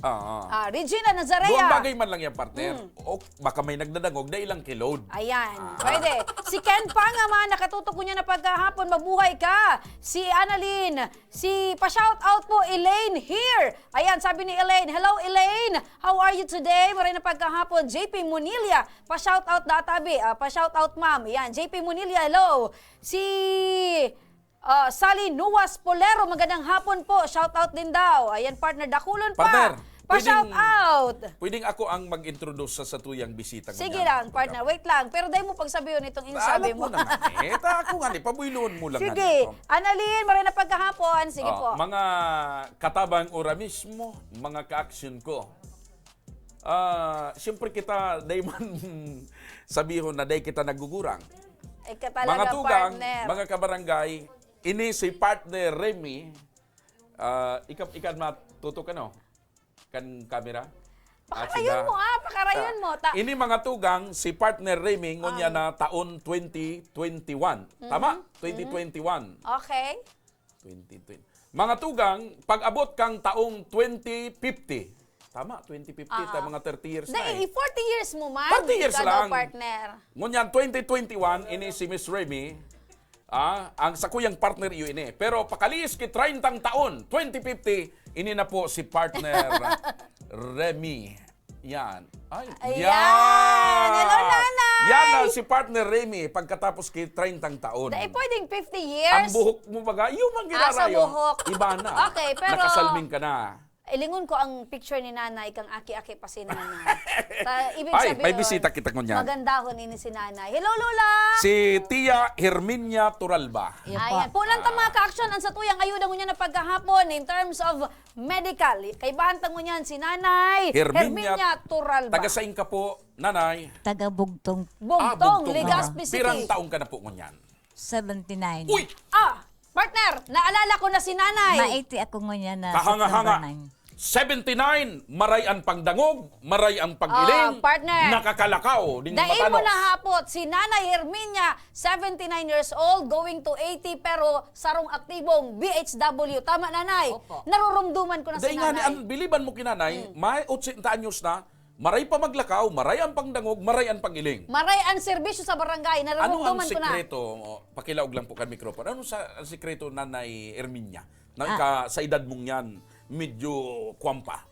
Speaker 3: Regina Nazarea.
Speaker 4: Doon bagay man lang yan, partner. O baka may nagdadangog na ilang kilod.
Speaker 3: Ayan, pwede. Si Ken Pangaman, nakatutok ko niya na pagkahapon, mabuhay ka. Si Annalyn, si pa-shout out po, Elaine here. Ayan, sabi ni Elaine, hello Elaine, how are you today? Maray na pagkahapon, JP Munilia, pa-shout out databi, pa-shout out ma'am. Ayan, JP Munilia, hello. Si Sally Nuwas Polero, magandang hapon po, shout out din daw. Ayan, partner, dakulon pa.
Speaker 4: Partner,
Speaker 3: Pa-shout out.
Speaker 4: Pwedeng ako ang mag-introduce sa tuyang bisita.
Speaker 3: Sige lang, partner. Wait lang. Pero dahil mo pagsabihin itong insabi mo.
Speaker 4: Alam mo naman eh. Ako nga ni, pabuiloon mo lang.
Speaker 3: Sige. Annalyn, maray na pagkahapon. Sige po.
Speaker 4: Mga katabang ora mismo, mga ka-action ko. Siyempre kita, dahil man sabihon na dahil kita nagugurang.
Speaker 3: Ika talaga,
Speaker 4: Mga tugang,
Speaker 3: partner.
Speaker 4: mga kabarangay, ini si partner Remy, ikan matuto ka no? Kan camera?
Speaker 3: Pakarayon mo pakarayon mo.
Speaker 4: Ini mga tugang, si partner Remy, ngunya na taon 2021. Tama? 2021.
Speaker 3: Okay.
Speaker 4: 2020. Mga tugang, pag-abot kang taong 2050. Tama, 2050, mga 30 years na
Speaker 3: Dahil 40 years mo man.
Speaker 4: 40 years
Speaker 3: Ikaw
Speaker 4: lang.
Speaker 3: daw, partner.
Speaker 4: Ngunyan, 2021, ini si Miss Remy, ang sa kuyang partner yun ini. Pero pakaliis ki 30 taon, 2050, ini na po si partner Remy. Yan. Ay,
Speaker 3: Ayan! Hello, nanay!
Speaker 4: Yan na si partner Remy pagkatapos ki 30 taon.
Speaker 3: Dahil pwedeng 50 years.
Speaker 4: Ang buhok mo baga, yung mga
Speaker 3: Sa
Speaker 4: ginarayo,
Speaker 3: buhok.
Speaker 4: iba na.
Speaker 3: Okay, pero-
Speaker 4: Nakasalming ka na.
Speaker 3: Ilingon ko ang picture ni nanay, kang aki-aki pa si nanay. Ibig
Speaker 4: Ay,
Speaker 3: sabihin,
Speaker 4: may bisita kita ngunyan.
Speaker 3: magandahon ini si nanay. Hello, Lola!
Speaker 4: Si Tia Herminia Turalba.
Speaker 3: Ayan. Pulang mga ka-action ang sa tuyang ayuda mo niya na pagkahapon in terms of medical. Kay bahantang mo niyan si nanay Herminia Turalba.
Speaker 4: Taga-saing ka po, nanay.
Speaker 10: Taga Bugtong
Speaker 3: Bugtong,
Speaker 4: Bugtong.
Speaker 3: Legazpi City.
Speaker 4: Pirang taong ka na po ngunyan.
Speaker 10: 79.
Speaker 4: Uy!
Speaker 3: Partner, naalala ko na si nanay.
Speaker 10: Maiti ako ngayon na
Speaker 4: Kahanga-hanga.
Speaker 10: September 9.
Speaker 4: 79, maray ang pagdangog, maray ang pag-iling,
Speaker 3: partner.
Speaker 4: nakakalakaw, ding
Speaker 3: Dahil mo
Speaker 4: matanos.
Speaker 3: nahapot, si Nanay Herminia, 79 years old, going to 80, pero sarong aktibong BHW. Tama, Nanay?
Speaker 10: Opo.
Speaker 3: Narurumduman ko na si
Speaker 4: Dahil nga ni,
Speaker 3: Nanay.
Speaker 4: ang biliban mo kinanay, may 80 anyos na, maray pa maglakaw, maray ang pagdangog, maray ang pag-iling.
Speaker 3: Maray ang serbisyo sa barangay,
Speaker 4: Ano ang
Speaker 3: narurumduman ko na.
Speaker 4: sikreto? Pakilaog lang po kan mikropono. Ano ang sikreto, Nanay Herminia? Na sa edad mong yan, medyo kwampa.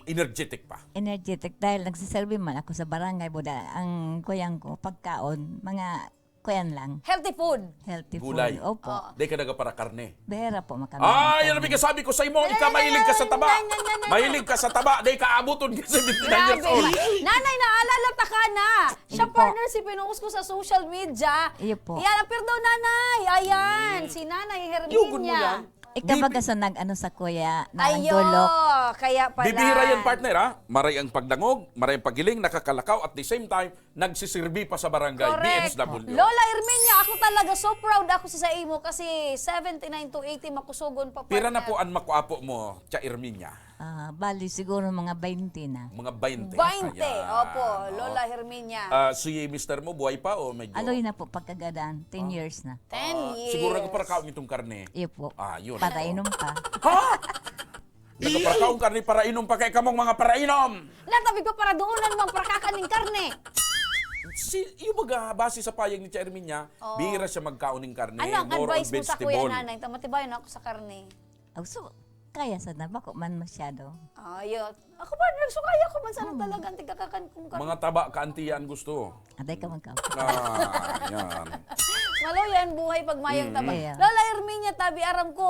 Speaker 4: energetic pa.
Speaker 10: Energetic dahil nagsiserve man ako sa barangay buda. Ang kuyang ko, pagkaon, mga kuyan lang.
Speaker 3: Healthy food.
Speaker 10: Healthy
Speaker 4: Gulay.
Speaker 10: food. Opo.
Speaker 4: Di ka naga para karne.
Speaker 10: Behera po makamit.
Speaker 4: Yan ang sabi ko sa imo, ikaw mahilig ka sa taba. Mahilig ka sa taba, di ka abuton ka 79 years
Speaker 3: Grabe.
Speaker 4: old.
Speaker 3: Nanay, naalala ta ka na. Siya
Speaker 10: Iyo po.
Speaker 3: partner si pinukus ko sa social media.
Speaker 10: Iyo po.
Speaker 3: Yan, apir daw nanay. Ayan, si Nanay
Speaker 4: Yugod mo yan.
Speaker 3: Herminia.
Speaker 10: Ikabaga sa nag-ano sa kuya, na ang
Speaker 3: Ayo,
Speaker 10: dulok.
Speaker 3: kaya pala.
Speaker 4: Bibihira yan, partner, ha? Maray ang pagdangog, maray ang pagiling, nakakalakaw, at the same time, nagsisirbi pa sa barangay,
Speaker 3: Correct.
Speaker 4: DSW.
Speaker 3: Lola Herminia, ako talaga so proud ako sa imo kasi 79 to 80 makusugon pa partner.
Speaker 4: Pira na po ang makuapo mo, Tia Herminia.
Speaker 10: Bali siguro mga 20 na.
Speaker 4: Mga 20.
Speaker 3: 20.
Speaker 4: Ayan.
Speaker 3: Opo,
Speaker 4: Oo.
Speaker 3: Lola Herminia.
Speaker 4: Si Mr. mo, buhay pa o medyo?
Speaker 10: Aloy na po pagkagadaan, 10 years na.
Speaker 3: 10 years.
Speaker 4: Siguro nagparakaon itong karne.
Speaker 10: Iyo po.
Speaker 4: Yun.
Speaker 10: Para inom pa.
Speaker 4: Nagparakaon karne para inom pa kay kamong mga para inom.
Speaker 3: Natabi pa para doonan mang prakakaning karne.
Speaker 4: Yung baga, base sa payag ni Tia Herminia, bihira siya magkaon ng karne.
Speaker 3: Ano ang
Speaker 4: more on
Speaker 3: advice mo sa kuya
Speaker 4: vegetable.
Speaker 3: nanay? Tamatibayan ako sa karne.
Speaker 10: So, kaya sa na, bako man masyado.
Speaker 3: Ayun. Ako pa, nagsukaya ko man sana talaga ang tigakakan kong karne.
Speaker 4: Mga taba, kaantiyan gusto.
Speaker 10: Aday ka magkaw.
Speaker 4: Yan.
Speaker 3: Maloyan buhay pag mayang taba.
Speaker 10: Yeah.
Speaker 3: Lola Herminia, tabi aram ko,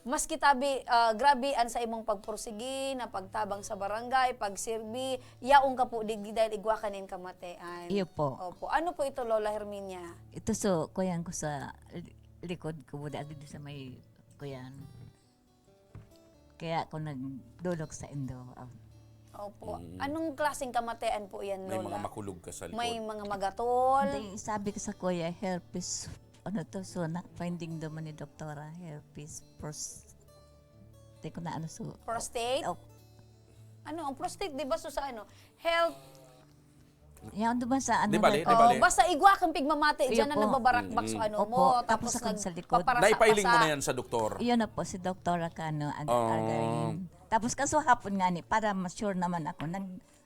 Speaker 3: maski tabi, grabe an sa imong pagpursigi, na pagtabang sa barangay, pagsirbi, yaong ka po, dahil igwakanin kamatean.
Speaker 10: Iyo po.
Speaker 3: Opo. Ano po ito, Lola Herminia?
Speaker 10: Ito so, kuyan ko sa likod ko, buda dito sa may kuyan. Kaya ako nagdulok sa Indo.
Speaker 3: Opo. Anong klaseng kamatean po yan,
Speaker 4: May
Speaker 3: Lola?
Speaker 4: mga makulog ka sa likod.
Speaker 3: May mga magatol.
Speaker 10: Hindi, sabi ko sa kuya, herpes, ano to, so na-finding naman ni doktora, herpes, hindi ko na ano so.
Speaker 3: Prostate?
Speaker 10: Oh,
Speaker 3: Ano, ang prostate, di ba so sa ano? Health.
Speaker 10: yan doon sa ano.
Speaker 4: Di bali,
Speaker 10: na-
Speaker 4: di bali.
Speaker 3: Basta igwa kang pigmamati,
Speaker 10: Iyo
Speaker 3: dyan na
Speaker 10: po.
Speaker 3: nagbabarakbak sa ano
Speaker 10: Opo,
Speaker 3: mo.
Speaker 10: tapos ako sa likod.
Speaker 4: Naipahiling mo na yan sa doktor.
Speaker 10: Iyon na po, si Doktora Cano,
Speaker 4: Oh.
Speaker 10: Argarin. Tapos kaso hapon nga ni, para ma-sure naman ako,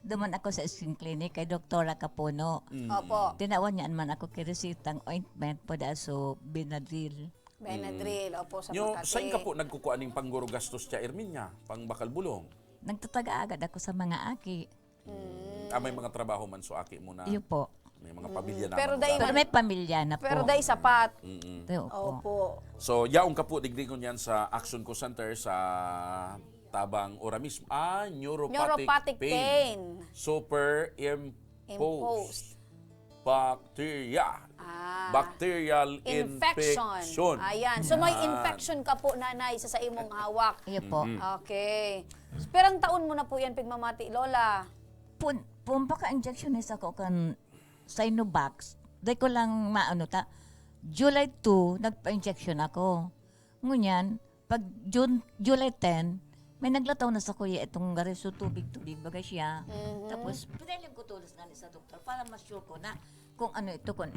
Speaker 10: duman ako sa skin clinic kay Doktora Capuno.
Speaker 3: Opo.
Speaker 10: Tinawan niya man ako kay resitang ointment po so Benadryl.
Speaker 3: Benadryl, opo, sa
Speaker 4: Yung,
Speaker 3: Makati.
Speaker 4: saan ka po nagkukuha ng pangguro gastos Tia Herminia? Pang bakal bulong?
Speaker 10: Nagtataga agad ako sa mga aki.
Speaker 4: May mga trabaho man so aki mo na.
Speaker 10: Iyo po.
Speaker 4: May mga pamilya na.
Speaker 3: Pero dahil-
Speaker 10: Pero may pamilya na po.
Speaker 3: Pero dahil sapat.
Speaker 10: Iyo po.
Speaker 3: Opo.
Speaker 4: So, yaong ka po, digdigon yan sa Action Co Center sa Tabang Ora mismo. Neuropathic
Speaker 3: Neuropathic pain.
Speaker 4: Superimposed
Speaker 3: Imposed.
Speaker 4: bacteria. Bacterial infection.
Speaker 3: Ayan. So may infection ka po, nanay, sa imong hawak.
Speaker 10: Iyo po.
Speaker 3: Okay. Perang taon mo na po yan, pigmamati, Lola?
Speaker 10: Pumpa-injection ako kan Sinovac. Dahil ko lang maano ta. July 2, nagpa-injection ako. Ngunyan, pag July 10, may naglataw na sa kuya itong gariso tubig-tubig bagay siya. Tapos, pinalim ko tulos na sa doktor para ma-sure ko na kung ano ito, kung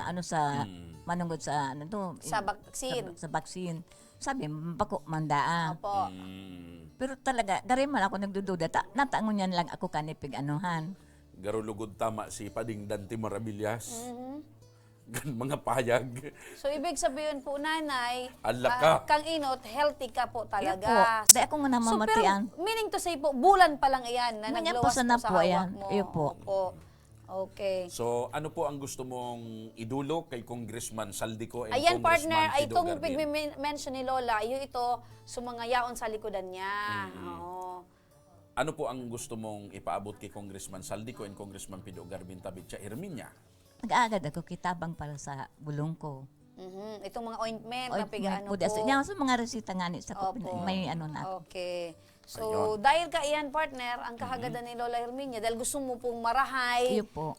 Speaker 10: ano sa manunggod sa ano to.
Speaker 3: Sa vaccine.
Speaker 10: Sa vaccine. Sabi, bako mandaa.
Speaker 3: Opo.
Speaker 10: Pero talaga, gari man ako nagdududa. Natangon yan lang ako kanipig anuhan.
Speaker 4: Garulugod tama si Pading Dante Maravillas. Gan mga payag.
Speaker 3: So ibig sabihin po, nanay,
Speaker 4: Ala ka.
Speaker 3: kang inot, healthy ka po
Speaker 10: Iyo
Speaker 3: talaga.
Speaker 10: po. Di ako nga
Speaker 3: So, pero
Speaker 10: namamatian.
Speaker 3: meaning to say po, bulan pa lang iyan na
Speaker 10: Ganyan
Speaker 3: nagluwas
Speaker 10: po sa
Speaker 3: po sa
Speaker 10: napo,
Speaker 3: hawak
Speaker 10: ayan.
Speaker 3: mo.
Speaker 10: Iyo po.
Speaker 3: Opo. Okay.
Speaker 4: So, ano po ang gusto mong idulog kay Congressman Saldico and
Speaker 3: Ayan,
Speaker 4: Congressman
Speaker 3: partner, ay
Speaker 4: Fido
Speaker 3: itong
Speaker 4: Garbin?
Speaker 3: mention ni Lola, yung ito, sumanga yaon sa likodan niya. Oo.
Speaker 4: Ano po ang gusto mong ipaabot kay Congressman Saldico and Congressman Fido Garbin Tabit Tia Herminia?
Speaker 10: Nag-aagad ako kitabang para sa bulong ko.
Speaker 3: Itong mga ointment, na pigaano po.
Speaker 10: Yan, sa mga resita nga ni sa
Speaker 3: Opo.
Speaker 10: may ano na.
Speaker 3: Okay. So, dahil ka iyan, partner, ang kahagadan ni Lola Herminia, dahil gusto mo pong marahay,
Speaker 10: Iyo po.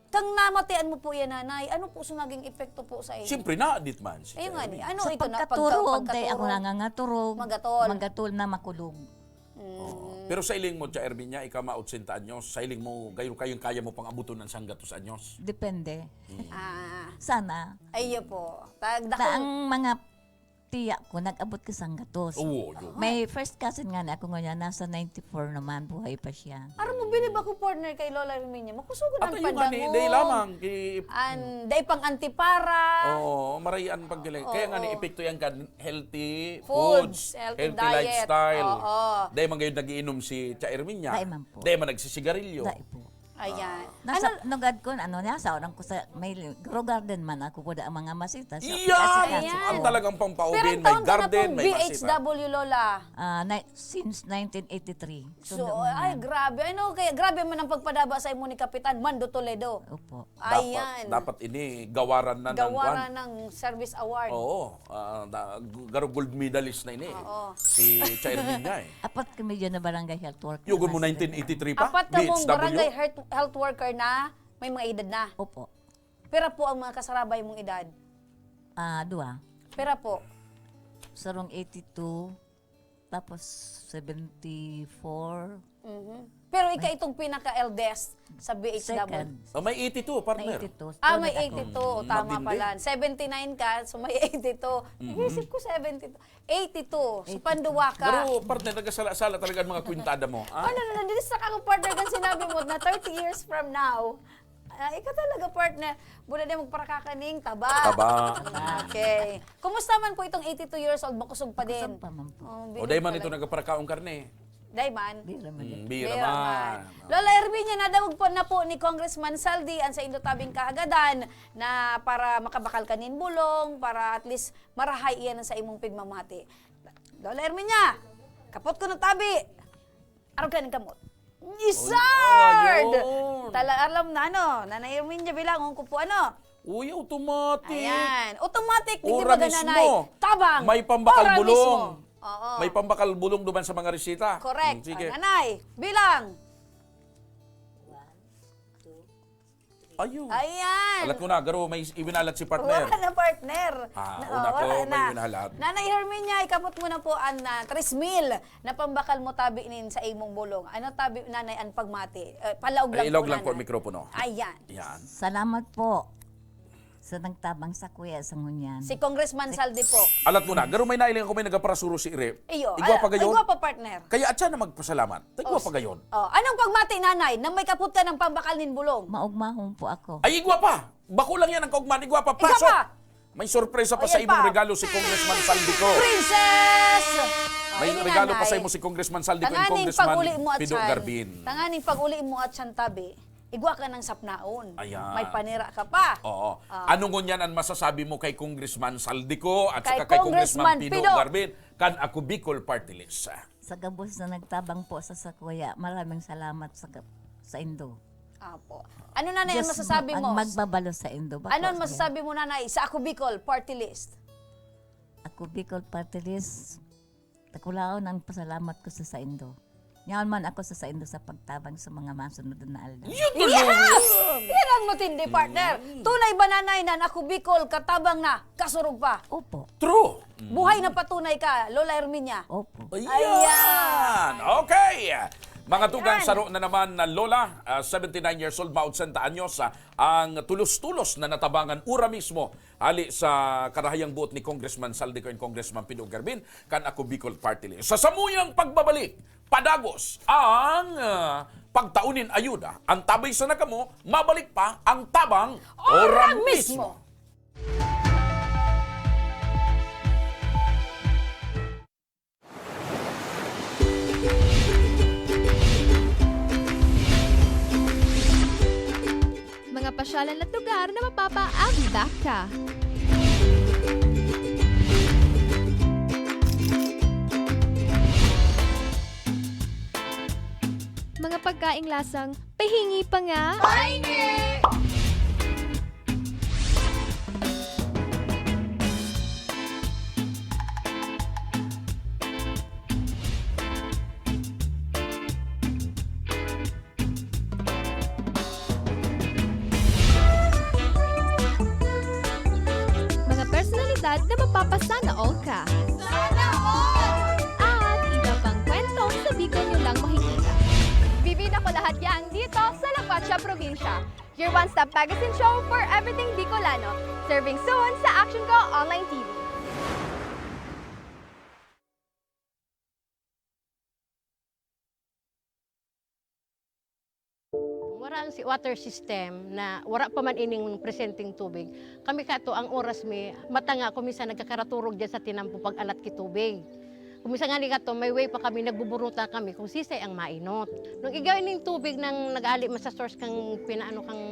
Speaker 3: kang namatian mo po yan, nanay, ano po sa naging epekto po sa inyo?
Speaker 4: Siyempre na, dit man. Si
Speaker 3: Ayun
Speaker 4: Tia
Speaker 3: nga,
Speaker 4: Herminia.
Speaker 3: ano
Speaker 10: Sa
Speaker 3: ito na?
Speaker 10: pagkaturog, dahil ako nangangaturog.
Speaker 3: Magatol.
Speaker 10: Magatol na makulog.
Speaker 4: Pero sa iling mo, Tia Herminia, ikaw mautsinta anyos. Sa iling mo, kayong kaya mo pang abuton ng sanggatos anyos.
Speaker 10: Depende.
Speaker 3: Ah,
Speaker 10: Sana.
Speaker 3: ayo po.
Speaker 10: Ta
Speaker 3: Tagdakong,
Speaker 10: ang mga tiya ko, nag-abot ka sang gatos.
Speaker 4: Oo, yun.
Speaker 10: May first cousin nga na ako ngayon, nasa 94 naman, buhay pa siya.
Speaker 3: Aram mo, bilib ako partner kay Lola Herminia. Makusugo
Speaker 4: At
Speaker 3: ng
Speaker 4: yung nga ni, day lamang.
Speaker 3: Day pang antipara.
Speaker 4: Oo, marayan paggaling. Kaya nga ni epekto yan kan healthy
Speaker 3: Foods,
Speaker 4: foods,
Speaker 3: healthy diet.
Speaker 4: lifestyle.
Speaker 3: Oo.
Speaker 4: Dahil man ngayon nagiinom si Tia Herminia.
Speaker 10: Dahil man po.
Speaker 4: Dahil man nagsisigarilyo.
Speaker 10: Dahil po.
Speaker 3: Ayan.
Speaker 10: Nasa nugad ko, nasa orang ko sa, may grow garden man ako po ang mga masita. So,
Speaker 3: Ayan.
Speaker 4: Ang talagang
Speaker 3: Pero
Speaker 4: pampaubin,
Speaker 3: ang
Speaker 4: may
Speaker 3: taon ka na
Speaker 4: garden,
Speaker 3: pong
Speaker 4: may masita.
Speaker 3: BHW, Lola.
Speaker 10: Since 1983.
Speaker 3: So, ay, grabe. Ano, kaya grabe man ang pagpadaba sa imo ni Kapitan Mando Toledo.
Speaker 10: Opo.
Speaker 3: Ayan.
Speaker 4: Dapat ini gawaran na
Speaker 3: Gawaran
Speaker 4: ng
Speaker 3: ng Service Award.
Speaker 4: Oo. Garo gold medalist na ini.
Speaker 3: Oo.
Speaker 4: Si Tia Herminia eh.
Speaker 10: Apat kami dyan na barangay health worker.
Speaker 4: Yugon mo 1983 pa?
Speaker 3: Apat ka mong
Speaker 4: BHW?
Speaker 3: barangay health worker na may mga edad na.
Speaker 10: Opo.
Speaker 3: Pera po ang mga kasarabay mong edad.
Speaker 10: Dua.
Speaker 3: Pera po.
Speaker 10: Sarong 82, tapos 74,
Speaker 3: Pero ika itong pinaka-eldest sa BHW.
Speaker 10: second.
Speaker 4: May 82, partner.
Speaker 10: 82.
Speaker 3: May 82. Tama
Speaker 4: Matindi.
Speaker 3: pala. 79 ka, so may 82. Isip ko 72. 82. So panduwa ka.
Speaker 4: Pero partner, nagasala-sala talaga ang mga kwintada mo.
Speaker 3: Ano na, nadidistract ako partner kan sinabi mo na 30 years from now, ikaw talaga partner, muna din magparakakaning taba.
Speaker 4: Taba.
Speaker 3: Okay. Kumusta man po itong 82 years old, makusog pa din?
Speaker 10: Kusog pa man po.
Speaker 4: O dahil man ito nagaparakaong karne.
Speaker 3: Dayman?
Speaker 10: Bira man.
Speaker 4: Bira
Speaker 3: Bira
Speaker 4: man.
Speaker 3: Lola Herminia, nadawag po na po ni Congressman Saldi ang sa Indotabing Kaagadan na para makabakal kanin bulong, para at least marahay iyan ang sa imong pigmamati. Lola Herminia, kapot ko ng tabi. Araw ka ng kamot. Isard!
Speaker 4: ayun.
Speaker 3: Alam na Nanay Herminia bilang ko po
Speaker 4: Uy, automatic.
Speaker 3: Ayan, automatic, hindi
Speaker 4: Ura
Speaker 3: ba gananay?
Speaker 4: mismo.
Speaker 3: Tabang.
Speaker 4: May pambakal
Speaker 3: Ora
Speaker 4: bulong.
Speaker 3: mismo. Oo.
Speaker 4: May pambakal bulong duman sa mga resita.
Speaker 3: Correct.
Speaker 4: Sige.
Speaker 3: Nanay, bilang.
Speaker 4: Ayun.
Speaker 3: Ayan.
Speaker 4: Alat ko na, garo, may ibinalat si partner.
Speaker 3: Wala na partner.
Speaker 4: Una ko,
Speaker 3: wala
Speaker 4: may
Speaker 3: na.
Speaker 4: ibinalat.
Speaker 3: Nanay Herminia, ikapot mo na po ang 3,000 na pambakal mo tabi nin sa imong bulong. Ano tabi, nanay, ang pagmati? Palaog lang
Speaker 4: Ilog
Speaker 3: po,
Speaker 4: lang po ang
Speaker 3: nanay.
Speaker 4: mikropono.
Speaker 3: Ayan.
Speaker 4: Yan.
Speaker 10: Salamat po sa nagtabang sa kuya sa ngunyan.
Speaker 3: Si Congressman Saldi po.
Speaker 4: Alat mo na, garo may nailing ako may nagaparasuro si Ire.
Speaker 3: Iyo.
Speaker 4: Igwa pa gayon.
Speaker 3: Igwa pa, partner.
Speaker 4: Kaya at siya na magpasalamat. Igwa pa gayon.
Speaker 3: Anong pagmati, nanay, nang may kaput ka ng pambakal nin bulong?
Speaker 10: Maugmahon po ako.
Speaker 4: Ay, igwa pa! Bako lang yan ang kaugman. Igwa pa.
Speaker 3: Igwa
Speaker 4: Pasok!
Speaker 3: pa!
Speaker 4: May sorpresa
Speaker 3: O,
Speaker 4: pa sa
Speaker 3: yan
Speaker 4: imong
Speaker 3: pa.
Speaker 4: regalo si Congressman Saldi ko.
Speaker 3: Princess!
Speaker 4: May
Speaker 3: Ini,
Speaker 4: regalo pa
Speaker 3: nanay.
Speaker 4: sa imo si Congressman Saldi ko and
Speaker 3: Tanganing
Speaker 4: Congressman
Speaker 3: pag-uli mo at
Speaker 4: Pido
Speaker 3: siyan.
Speaker 4: Garbin.
Speaker 3: Tanganing pag-uli mo at siyan tabi, igwa ka ng sapnaon.
Speaker 4: Ayan.
Speaker 3: May panira ka pa.
Speaker 4: Oo. Anong ngunyan ang masasabi mo kay Congressman Saldi ko at
Speaker 3: Kay
Speaker 4: saka kay
Speaker 3: Congressman
Speaker 4: Congressman Pido
Speaker 3: Pido.
Speaker 4: Garbin kan ako Bicol Party List.
Speaker 10: Sa gabos na nagtabang po sa kuya, maraming salamat sa Indo.
Speaker 3: Apo. Ano nanay ang
Speaker 10: Just
Speaker 3: masasabi mo?
Speaker 10: Ang magbabalo sa Indo. Bako,
Speaker 3: Ano ang masasabi mo nanay sa Ako Bicol Party List?
Speaker 10: Ako Bicol Party List, takulao ng pasalamat ko sa Indo. Ngayon man ako sa Indo sa pagtabang sa mga masunod na alda.
Speaker 3: Yes! Yan ang matindi, partner. Tunay ba nanay na Ako Bicol katabang na kasurog pa?
Speaker 10: Opo.
Speaker 4: True.
Speaker 3: Buhay na patunay ka, Lola Herminia.
Speaker 10: Opo.
Speaker 4: Ayan! Okay! Mga tugang saro na naman na Lola, 79 years old, mautsentaan nyo sa ang tulos-tulos na natabangan ura mismo ali sa karahayang buot ni Congressman Saldi ko and Congressman Pido Garbin kan ako Bicol Party List. Sa samuyang pagbabalik, padagos ang pagtaunin ayuda. Ang tabay sa nakamo, mabalik pa ang tabang ora mismo.
Speaker 6: Mga pasyalan at lugar na mapapa-abdak ka. Mga pagkaing lasang pahingi pa nga. Mga personalidad na mapapasana all ka. Sana all! At iba pang kwento sa Bicol nyo lang makikita. Bibida ko lahat yan dito sa La Cuacha Provincia. Your one-stop magazine show for everything Bicolano. Serving soon sa Action Ko Online TV.
Speaker 8: Wala si water system na wala pa man ining presenting tubig. Kami kato ang oras mi matanga kumisa nagkakaraturog diyan sa tinampo pag alat ki tubig. Kumisa nga ni kato may way pa kami nagbuburuta kami kung sisay ang mainot. Nung igawin ning tubig nang nag-ali sa source kang pinaano kang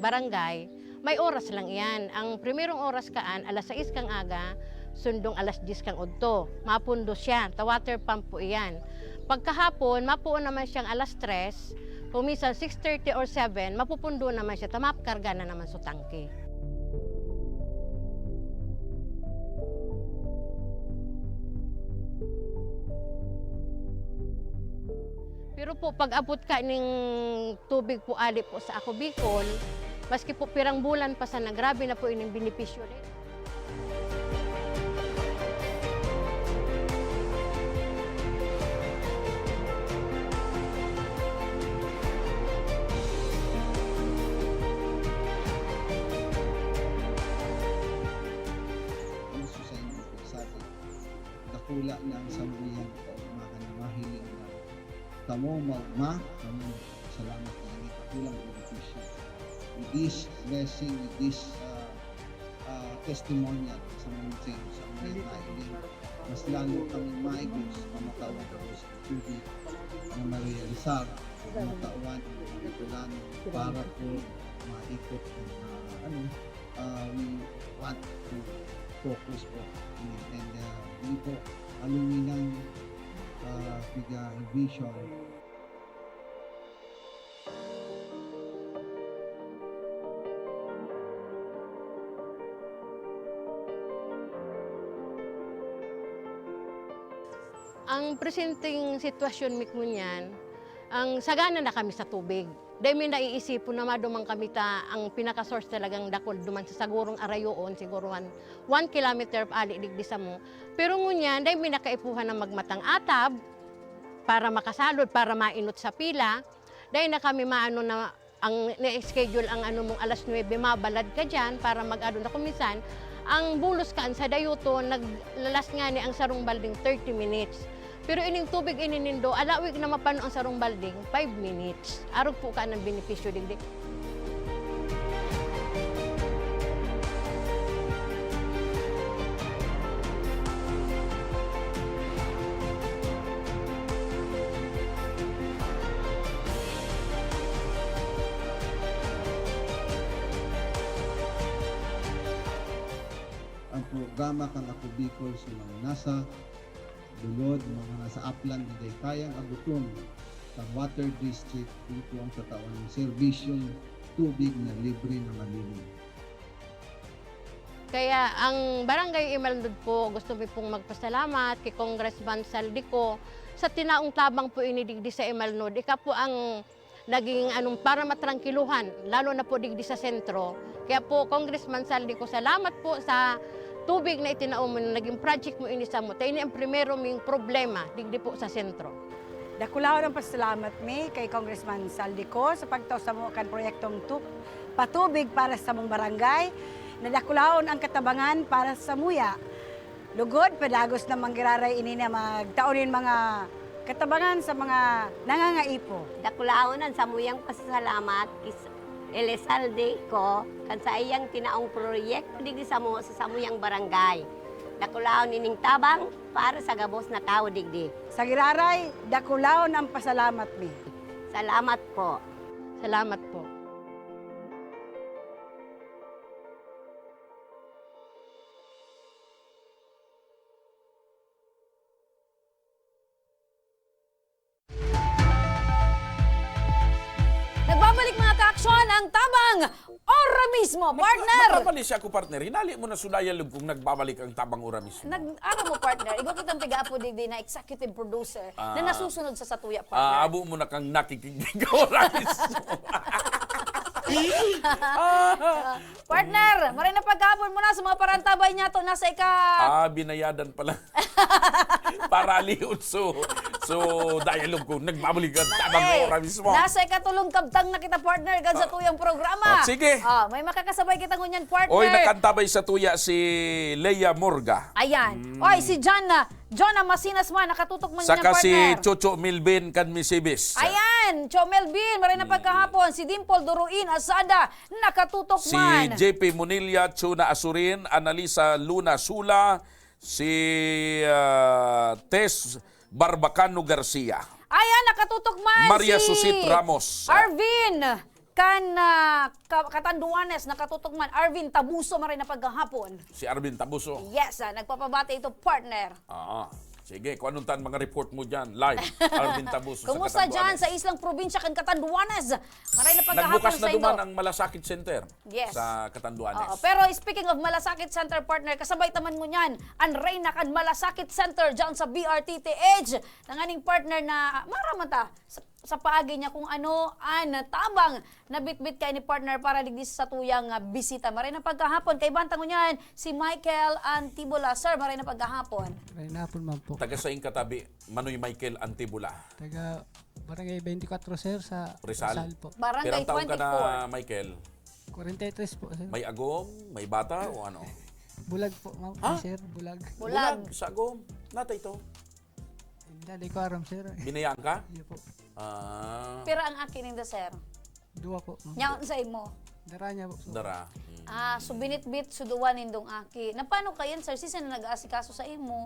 Speaker 8: barangay, may oras lang iyan. Ang primerong oras kaan alas 6 kang aga, sundong alas 10 kang udto. Mapundo siya, ta water pump po iyan. Pagkahapon, mapuon naman siyang alas 3, kung minsan 6:30 or 7, mapupundo naman siya, tamapkarga na naman sa tangke. Pero po, pag abot ka ng tubig po ali po sa ako Bicol, maski po pirang bulan pa sana, grabe na po ining benepisyo rin.
Speaker 9: Gusto sa inyo po sa atin. Dakula na ang sambuyan ko, mahiling na. Kamo maugma, kamo salamat na ini kakulang benepisyo. With this blessing, with this testimonial sa mga sa mga mailing, mas lalo kami maigos na matawan ko sa tubig na marealisar, na matawan, matulan para po maikot we want to focus po and hindi po aluminang piga vision.
Speaker 8: Ang presenting sitwasyon mi kunyan, ang sagana na kami sa tubig. Dahil may naiisipon na madumang kami ta, ang pinaka-source talagang dakol duman sa sagurong arayoon, siguro 1 kilometer ali digdi sa mo. Pero ngunyan, dahil may nakaipuhan na magmatang atab, para makasalod, para mainot sa pila, dahil na kami maano na, ang na-schedule ang ano mong alas 9, mabalad ka dyan para mag-ano na kumisan, ang bulos kaan sa dayuto, naglalas nga ni ang sarong balding 30 minutes. Pero ining tubig ininindo, alawig na mapano ang sarong balding, 5 minutes. Arog po ka ng benepisyo digdi.
Speaker 9: Ang programa kang Ako Bicol sa mga nasa dulod, mga nasa upland na day kayang abuton sa water district dito ang katawan ng serbisyong tubig na libre na malinis.
Speaker 8: Kaya ang Barangay Imalnod po, gusto ko pong magpasalamat kay Congressman Saldico sa tinaong tabang po inidigdi sa Imalnod. Ika po ang naging para matrangkiluhan, lalo na po digdi sa sentro. Kaya po, Congressman Saldico, salamat po sa tubig na itinaon mo, naging project mo inisa mo. Tayo ni ang primero ming problema, digdi po sa sentro.
Speaker 11: Dakulaw ng pasalamat mi kay Congressman Saldico sa pagtaw sa mga kan proyektong patubig para sa mong barangay. Nadakulaon ang katabangan para sa muya. Lugod, padagos na manggiraray ini na magtaonin mga katabangan sa mga nangangaipo.
Speaker 12: Dakulaonan sa muyang pasasalamat kis Elizalde ko kan sa iyang tinaong proyekto digdi sa samuyang barangay. Dakulaon ining tabang para sa gabos na tao digdi.
Speaker 11: Sa giraray, dakulaon ang pasalamat mi.
Speaker 12: Salamat po.
Speaker 8: Salamat po.
Speaker 3: Nagbabalik mga ka-aksyon ang tabang ora mismo, partner!
Speaker 4: Nagpapali siya ako, partner. Hinali mo na sudaya lug kung nagbabalik ang tabang ura mismo.
Speaker 3: Ano mo, partner? Ikaw kitang tiga-apo digdi na executive producer na nasusunod sa Satuya, partner.
Speaker 4: Abo mo na kang nakikinig ura mismo.
Speaker 3: Partner, maray na pagkabon mo na sa mga parantabay niya to nasa
Speaker 4: Binayadan pala. Para liot. So dialogue ko, nagbabalik ang tabang ora mismo.
Speaker 3: Nasa ikatulong kabtang na kita, partner, gan sa tuyang programa.
Speaker 4: Sige.
Speaker 3: May makakasabay kita ngunyan, partner.
Speaker 4: Oy, nakantabay sa tuya si Leia Morga.
Speaker 3: Ayan. Oy, si John John Amasinas man, nakatutok man
Speaker 4: Saka
Speaker 3: niya,
Speaker 4: si
Speaker 3: partner.
Speaker 4: Chucho Milbin Kanmisibis.
Speaker 3: Ayan, Chomel Bin, maray na pagkahapon. Si Dimple Duruin Asada, nakatutok
Speaker 4: Si
Speaker 3: man.
Speaker 4: JP Munilla, Chuna Asurin, Analisa Luna Sula, si Tess Barbacano Garcia,
Speaker 3: Ayan, nakatutok man.
Speaker 4: Maria
Speaker 3: si
Speaker 4: Susit Ramos.
Speaker 3: Arvin Katanduanes, nakatutok man. Arvin Tabuso, maray na pagkahapon.
Speaker 4: Si Arvin Tabuso.
Speaker 3: Yes, nagpapabati ito, partner.
Speaker 4: Sige, kung anong tan mga report mo dyan, live. Arvin Tabuso
Speaker 3: Kumusta
Speaker 4: sa
Speaker 3: dyan
Speaker 4: Catanduanes.
Speaker 3: sa islang probinsya kan Katanduanes? Maray na pagkahapon
Speaker 4: Nagbukas na
Speaker 3: sa ito.
Speaker 4: duman ang Malasakit Center
Speaker 3: Yes.
Speaker 4: sa Catanduanes.
Speaker 3: Oo, pero speaking of Malasakit Center, partner, kasabay taman mo niyan, ang Reyna kan Malasakit Center dyan sa BRTTH. Nanganing partner na maramata sa paagi niya kung ano ang tabang na bitbit kay ni partner para digdi sa tuyang bisita. Maray na pagkahapon, kay bantang mo niyan, si Michael Antibola. Sir, maray na pagkahapon.
Speaker 13: Ay, napon man po.
Speaker 4: Taga sa katabi, Manoy Michael Antibula.
Speaker 13: Taga Barangay 24, sir, sa
Speaker 4: Rizal.
Speaker 13: Rizal po.
Speaker 3: Barangay
Speaker 4: Pirang taon ka na,
Speaker 3: 24.
Speaker 4: Michael?
Speaker 13: 43 po, sir.
Speaker 4: May agom? May bata? O ano?
Speaker 13: Bulag po, ma'am.
Speaker 4: Ha?
Speaker 13: Sir, bulag.
Speaker 3: Bulag.
Speaker 4: Sa agom? Nata ito.
Speaker 13: Hindi ko aram, sir.
Speaker 4: Binayaan ka?
Speaker 13: Iya po.
Speaker 3: Pero ang akin yung sir.
Speaker 13: Dua po, ma'am.
Speaker 3: Nyaon sa imo.
Speaker 13: Dara niya po.
Speaker 4: Dara.
Speaker 3: So binitbit suduan indong aki. Na paano kayan, sir? Sisa na nag-aasikaso sa imo.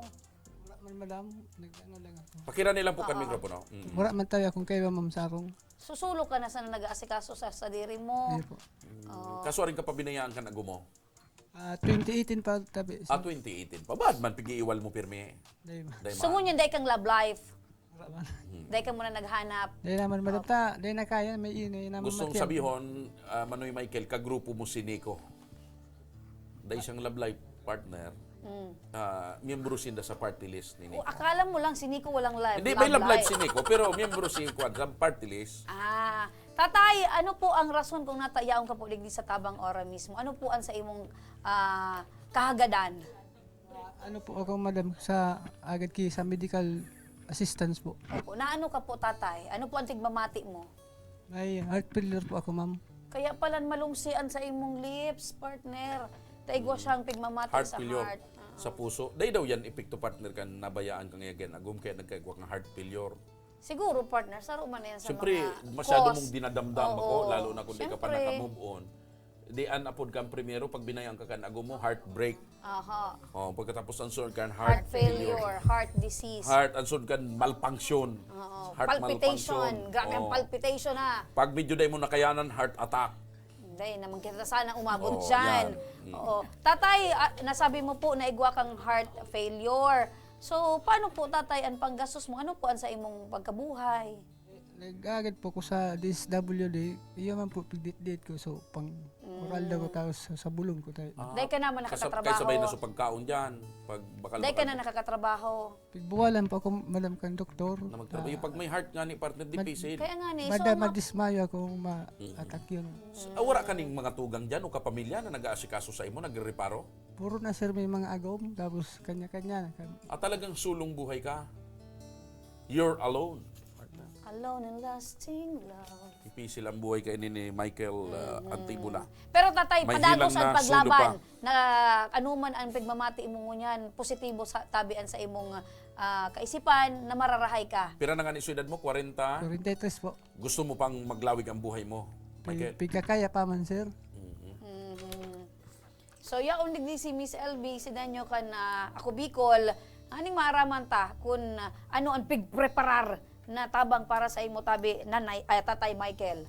Speaker 13: Wala man, madam. Nag-ano lang ako.
Speaker 4: Pakira nilang po kan mikropono.
Speaker 13: Wala man tayo akong kayo, ma'am, sarong.
Speaker 3: Susulo ka na sa nag-aasikaso sa diri mo.
Speaker 13: Iya po.
Speaker 4: Kaso rin ka pa binayaan ka na agomo?
Speaker 13: 2018 pa tabi.
Speaker 4: 2018 pa. Ba't man pigiiwal mo pirmi?
Speaker 13: Dahil ma.
Speaker 4: Dahil
Speaker 3: So ngunyan, day kang love life.
Speaker 13: Wala man.
Speaker 3: Day ka muna naghanap.
Speaker 13: Dahil naman, madam, dahil na kaya, may inay naman
Speaker 4: Gustong
Speaker 13: matiyag.
Speaker 4: sabihon, Manoy Michael, kagrupo mo si Nico. Dahil siyang love life partner, miyembro sinda sa party list ni Nico.
Speaker 3: Akala mo lang si Nico walang life.
Speaker 4: Hindi, may love life si Nico, pero miyembro si Kwan sa party list.
Speaker 3: Tatay, ano po ang rason kung natayaon ka po digdi sa Tabang Ora mismo? Ano po ang sa imong kahagadan?
Speaker 13: Ano po ako, madam, sa agad ki sa medical assistance po.
Speaker 3: Opo, na ano ka po, tatay? Ano po ang tigmamati mo?
Speaker 13: May heart failure po ako, ma'am.
Speaker 3: Kaya pala malungsian sa imong lips, partner. Taigwa siyang pigmamati
Speaker 4: Heart
Speaker 3: sa
Speaker 4: failure
Speaker 3: heart.
Speaker 4: sa puso. Dahil daw yan, epekto partner kan nabayaan kang again. Agum kaya nagkagwa kang heart failure.
Speaker 3: Siguro, partner, saro man yan sa
Speaker 4: Siyempre,
Speaker 3: mga
Speaker 4: masyado
Speaker 3: cause.
Speaker 4: mong dinadamdam ako,
Speaker 3: Oo.
Speaker 4: lalo na kung di ka pa
Speaker 3: Siyempre.
Speaker 4: naka-move on. Di an apod kang primero, pag binayang ka kan agum mo, heartbreak.
Speaker 3: Aha.
Speaker 4: Pagkatapos ang sod kan
Speaker 3: Heart failure, heart disease.
Speaker 4: Heart, ang sod kan malfunction.
Speaker 3: Oo.
Speaker 4: Heart
Speaker 3: Palpitation.
Speaker 4: malfunction.
Speaker 3: Grabe ang
Speaker 4: Oo.
Speaker 3: palpitation ha.
Speaker 4: Pag medyo day mo nakayanan, heart attack.
Speaker 3: Hindi, naman kita sana umabot
Speaker 4: Oo,
Speaker 3: dyan.
Speaker 4: yan.
Speaker 3: Oo. Tatay, nasabi mo po na igwa kang heart failure. So, paano po, tatay, ang panggastos mo? Ano po ang sa imong pagkabuhay?
Speaker 13: Nag-agad po ko sa DSWD, iya man po pigdit-dit ko, so pang oral daw ko tapos sa bulong ko tayo.
Speaker 3: Dahil ka naman
Speaker 4: Kaya
Speaker 3: nakakatrabaho.
Speaker 4: sabay na sa pagkaon dyan. Pag bakal
Speaker 3: Dahil ka na nakakatrabaho.
Speaker 13: Pigbuwalan po ako, madam, kang doktor.
Speaker 4: na magtrabaho. Yung pag may heart nga ni partner, di pisil.
Speaker 3: Kaya nga ni,
Speaker 13: Mada, madismayo ako ma-attack yun.
Speaker 4: Wala ka ning mga tugang dyan o kapamilya na nag-aasikaso sa imo, nagre-reparo?
Speaker 13: Puro na, sir, may mga agom, tapos kanya-kanya.
Speaker 4: At talagang sulong buhay ka. You're alone.
Speaker 3: alone and lasting love.
Speaker 4: Ipisil ang buhay kay ni Michael Antibula.
Speaker 3: Pero tatay,
Speaker 4: May
Speaker 3: padagos
Speaker 4: hilang
Speaker 3: ang
Speaker 4: na
Speaker 3: paglaban
Speaker 4: sulo
Speaker 3: na anuman ang pigmamati mo ngunyan, positibo sa tabian sa imong kaisipan na mararahay ka.
Speaker 4: Pira na nga ni edad mo, 40.
Speaker 13: 43 po.
Speaker 4: Gusto mo pang maglawig ang buhay mo, Michael?
Speaker 13: Pigkakaya pa man, sir.
Speaker 3: So yaon digdi si Miss LB si danyo kan ako Bicol, aning maaraman ta kun ano ang pigpreparar na tabang para sa imo tabi nanay tatay Michael.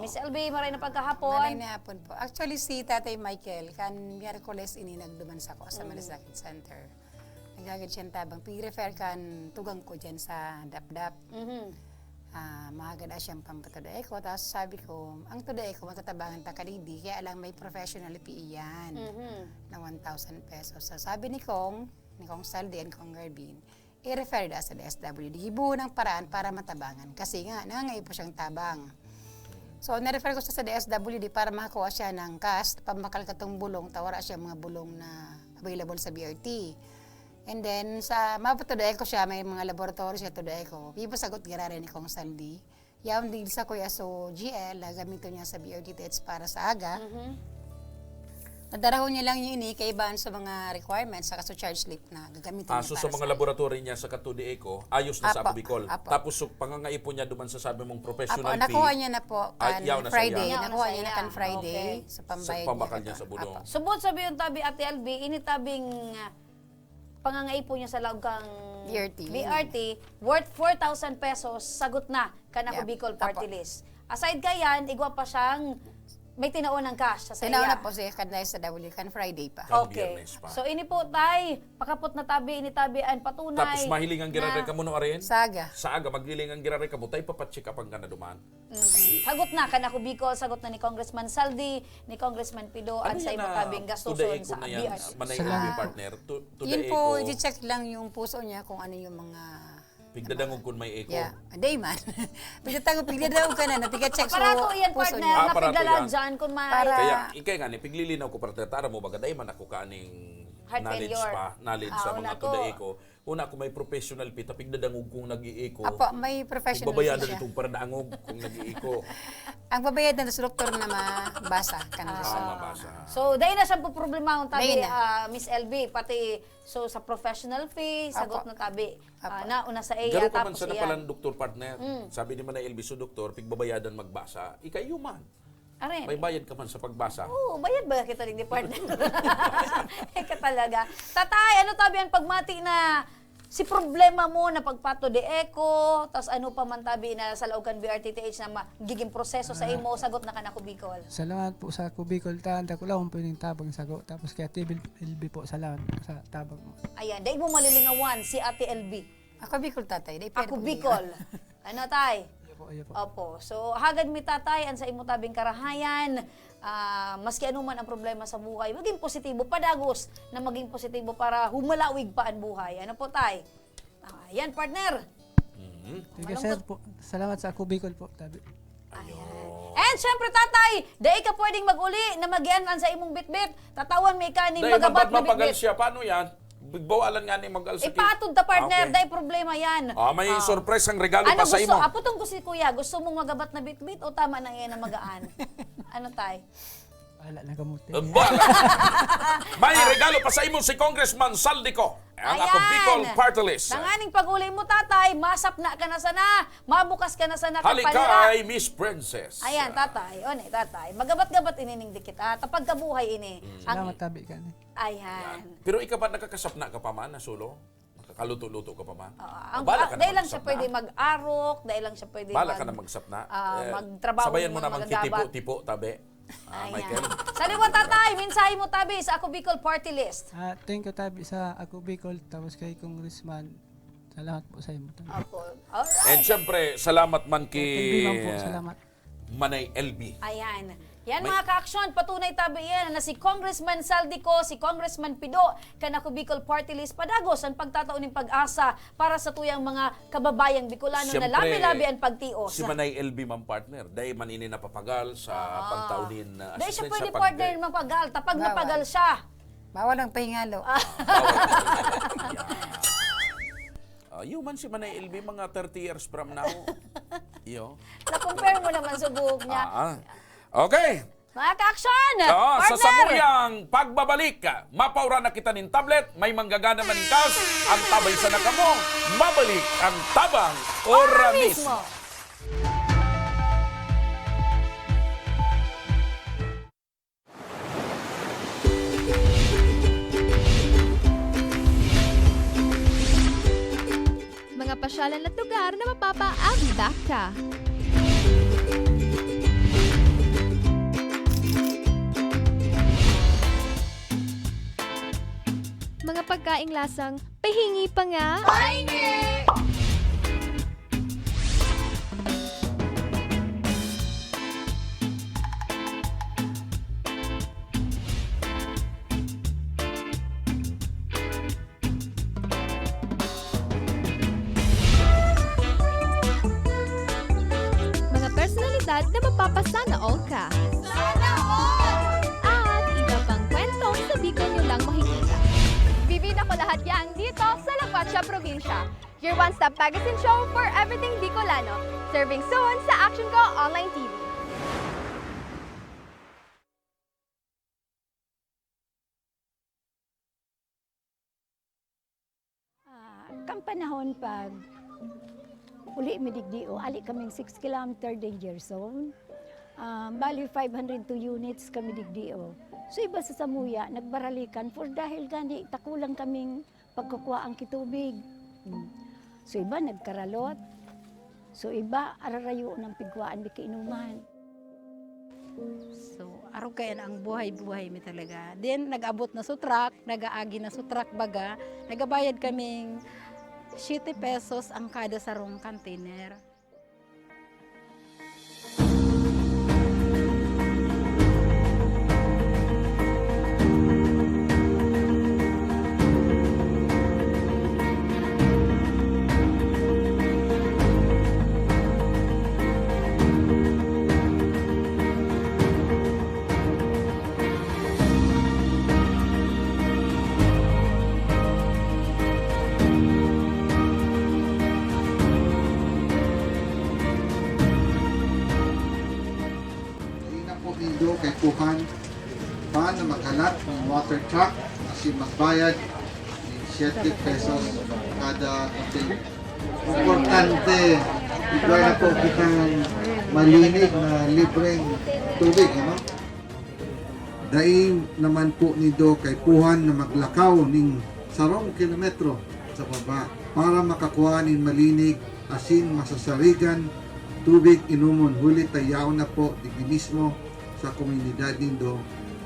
Speaker 3: Miss LB, maray na pagkahapon.
Speaker 11: Maray na hapon po. Actually, si Tatay Michael, kan Miyerkules ini nagduman sa ko sa Malasakit Center. Nagagad siyang tabang. Pig-refer kan tugang ko dyan sa DAP-DAP. Mahagad siyang pampatuday ko. Tapos sabi ko, ang tuday ko, matatabangan ta kalidi. Kaya lang may professional fee yan na 1,000 pesos. So sabi ni Kong Saldi and Kong Garbin, i-refer da sa DSWD. Hibuo ng paraan para matabangan. Kasi nga, nangangay po siyang tabang. So, na-refer ko sa DSWD para makakuha siya ng cast, pamakal katong bulong, tawara siya mga bulong na available sa BRT. And then, sa mapatuday ko siya, may mga laboratory siya tuday ko. Ipasagot gararin ni Kong Saldi. Yaon din sa kuya so GL, gamito niya sa BRT TEDS para sa aga. Nadarahon niya lang yung ini kaibahan sa mga requirements sa charge slip na gagamitin niya
Speaker 4: So
Speaker 11: para
Speaker 4: sa mga laboratory niya sa Katude Eco, ayos na sa
Speaker 11: Apo,
Speaker 4: Ako Bicol.
Speaker 11: apo.
Speaker 4: Tapos so, pangangaipon niya duman sa sabi mong professional fee.
Speaker 11: nakuha niya na po
Speaker 4: Ay, yaw na sa
Speaker 11: Friday.
Speaker 4: iya.
Speaker 11: Nakuha
Speaker 3: Yaw na
Speaker 11: niya
Speaker 3: sa
Speaker 11: na kan
Speaker 3: iya.
Speaker 11: Friday
Speaker 3: Okay.
Speaker 11: sa
Speaker 4: Sa
Speaker 11: pambayad
Speaker 4: pambakal
Speaker 11: niya.
Speaker 4: niya sa bulong.
Speaker 11: Apo.
Speaker 3: Subot sabi yung tabi Ate LB, ini tabing pangangaipo niya sa laog kang BRT worth 4,000 pesos, sagot na kanako
Speaker 11: Yep.
Speaker 3: Bicol
Speaker 11: Apo.
Speaker 3: Party List. Aside kayan, igwa pa siyang may tinaon ng cash sa
Speaker 11: Sinauna
Speaker 3: iya.
Speaker 11: po siya kadlay sa W kan Friday pa.
Speaker 4: Kan
Speaker 3: Okay.
Speaker 4: Biyernes pa.
Speaker 3: So ini po tay, pakapot na tabi, ini tabian patunay.
Speaker 4: Tapos mahiling ang girare ka mo no arin?
Speaker 11: Saga.
Speaker 4: Sa aga, magiling ang girare ka mo, tayo papacheck up ang duman.
Speaker 3: Sagot na kanako Bicol, sagot na ni Congressman Saldi, ni Congressman Pido, at sa
Speaker 4: yan
Speaker 3: imo
Speaker 4: na
Speaker 3: tabing
Speaker 4: Today
Speaker 3: gastuson
Speaker 4: Eco
Speaker 3: sa
Speaker 4: na yan,
Speaker 3: BRT.
Speaker 4: Manay
Speaker 13: Salamat.
Speaker 4: LB partner. Today
Speaker 11: Yun po,
Speaker 4: Eco,
Speaker 11: i-check lang yung puso niya kung ano yung mga
Speaker 4: pigdadangog kun may Eco.
Speaker 11: Yeah, day man. Pigdadangog ka na, tiga-check so
Speaker 3: Aparato yan
Speaker 11: puso
Speaker 3: partner,
Speaker 11: niya.
Speaker 4: Aparato
Speaker 3: napigdala
Speaker 4: yan.
Speaker 3: dyan kung may
Speaker 11: Para-
Speaker 4: Kaya, ikay nga ni, piglilinaw ko partner, tara mo baga, dahil man ako kaning
Speaker 3: Heart
Speaker 4: knowledge
Speaker 3: failure.
Speaker 4: pa, knowledge sa
Speaker 3: Una
Speaker 4: mga
Speaker 3: ko.
Speaker 4: Today Eco. Una ako may professional pita, pigdadangog kung nag-i-eco.
Speaker 11: Apo, may professional
Speaker 4: Babayadan
Speaker 11: siya.
Speaker 4: itong paradaangog kung nag-i-eco.
Speaker 11: Ang babayadan sa doktor na mabasa.
Speaker 4: Mabasa.
Speaker 3: So, dahil na siya po problema ang tabi,
Speaker 11: Dahil na.
Speaker 3: Miss LB, pati so sa professional fee, sagot
Speaker 11: Apo.
Speaker 3: na tabi.
Speaker 11: Apo.
Speaker 3: Na una sa iya,
Speaker 4: Garo pa man
Speaker 3: tapos
Speaker 4: sa
Speaker 3: iyan.
Speaker 4: napalan doktor partner. Sabi ni man na LB so doktor, pigbabayadan magbasa, ikay human.
Speaker 3: Arin.
Speaker 4: May bayad ka man sa pagbasa.
Speaker 3: Oo, bayad ba kita ng department? Eka talaga. Tatay, ano tabi ang pagmati na si problema mo na pagpato de eco, tapos ano pa man tabi na sa Laucan BRTTH na magiging proseso sa imo, sagot na kanako Bicol.
Speaker 13: Salamat po sa Ako Bicol. Tanda ko lang kung pwedeng tabang sagot. Tapos kaya TVLB po, salamat po sa tabang mo.
Speaker 3: Ayan, dahil mo malilingawan si Ate LB.
Speaker 11: Ako Bicol tatay.
Speaker 3: Ako Bicol. Ano tay?
Speaker 13: Ayo po.
Speaker 3: Opo. So, hagad mi tatay, ang sa imo tabing karahayan, maski anuman ang problema sa buhay, maging positibo, padagos na maging positibo para humalawig pa ang buhay. Ano po tay? Ayan, partner.
Speaker 13: Sige sir po. Salamat sa Ako Bicol po. Tabi.
Speaker 3: And syempre tatay, dahil ka pwedeng mag-uli na mag-ianan sa imong bitbit, tatawan may kanin
Speaker 4: Dahil
Speaker 3: magabat na
Speaker 4: mapagal
Speaker 3: bitbit.
Speaker 4: siya, paano yan? Bigbawalan nga ni magal sa
Speaker 3: Ipatod ta partner,
Speaker 4: Okay.
Speaker 3: dahil problema yan.
Speaker 4: May surprise ang regalo
Speaker 3: Ano
Speaker 4: pa sa
Speaker 3: gusto?
Speaker 4: imo.
Speaker 3: Aputong ko si kuya, gusto mong magabat na bitbit o tama na yan na magaan? Ano tay?
Speaker 13: Wala na kamuti.
Speaker 4: May regalo pa sa imo si Congressman Saldico. Ang Ako Bicol Party List.
Speaker 3: Nanganing pag-uli mo tatay, masapna ka na sana, mabukas ka na sana
Speaker 4: Halika
Speaker 3: kapalira.
Speaker 4: ay Miss Princess.
Speaker 3: Ayan, tatay. O ne, tatay. Magabat-gabat inining dikit. Tapag kabuhay ini.
Speaker 13: Salamat tabi ka ni.
Speaker 3: Ayan.
Speaker 4: Pero ikaw ba nakakasapna ka pa man na solo? Nakakaluto-luto ka pa man?
Speaker 3: Dahil lang siya pwede mag-arok, dahil lang siya pwede
Speaker 4: Bala ka na magsapna.
Speaker 3: magtrabaho
Speaker 4: Sabayan mo
Speaker 3: ng mga
Speaker 4: naman
Speaker 3: magabat.
Speaker 4: kitipo-tipo, tabi. Michael.
Speaker 3: Sabi mo tatay, mensahe mo tabi sa Ako Bicol Party List.
Speaker 13: Thank you tabi sa Ako Bicol. Tapos kay Congressman. Salamat po sa imo.
Speaker 3: Opo. Alright.
Speaker 4: And syempre, salamat man
Speaker 13: LB
Speaker 4: kay
Speaker 13: man po. Salamat.
Speaker 4: Manay LB.
Speaker 3: Ayan. Yan mga ka-aksyon, patunay tabi yan na si Congressman Saldico, si Congressman Pido, kanako Bicol Party List padagos ang pagtataon ng pag-asa para sa tuyang mga kababayang Bicolano na
Speaker 4: Siyempre,
Speaker 3: labi-labi ang pagtios.
Speaker 4: Si Manay LB man partner. Dahil man ini napapagal sa pagtaunin na
Speaker 3: Dahil siya
Speaker 4: assistant
Speaker 3: pwede
Speaker 4: sa
Speaker 3: partner mapagal, tapag napagal siya.
Speaker 11: Bawal ang pahingalo.
Speaker 4: Human si Manay LB mga 30 years from now. Yo.
Speaker 3: Na-compare mo naman sa buhok niya.
Speaker 4: Okay.
Speaker 3: Mga ka-aksyon,
Speaker 4: Sa
Speaker 3: partner!
Speaker 4: samuyang pagbabalik, mapaura na kita ng tablet, may manggagana man ng cash, ang tabay sa nakamo, mabalik ang tabang ora mismo.
Speaker 6: Mga pasyalan at lugar na mapapaabida ka. Mga pagkaing lasang pahingi pa nga. Mga personalidad na mapapasana all ka. Sana all! At iba pang kwento sa Bicol nyo lang makikita. Bibida ko lahat yan dito sa La Pacha Provincia. Your one-stop magazine show for everything Bicolano. Serving soon sa Action Ko Online TV.
Speaker 7: panahon pag uli midigdio, ali kaming 6 kilometer danger zone. Bali 502 units kami digdio. So iba sa Samuya, nagbaralikan for dahil gani takulang kaming pagkukuha ang kitubig. So iba nagkaralot. So iba ararayo ng pigwaan di kainuman.
Speaker 8: So, araw kaya na ang buhay-buhay mi talaga. Then, nag-abot na sutrak, nag-aagi na sutrak baga, nagabayad kaming 7 pesos ang kada sarong container.
Speaker 9: Kanina po nindo kay Puhan paano maghalat ng water truck kasi magbayad ng 7 pesos kada container. Importante, ito na po kitang malinig na libreng tubig. Ano? Daing naman po nindo kay Puhan na maglakaw ng 10 kilometro sa baba para makakuha ng malinig, asin, masasarigan, tubig inumon. Huli tayaw na po digi mismo sa komunidad nindo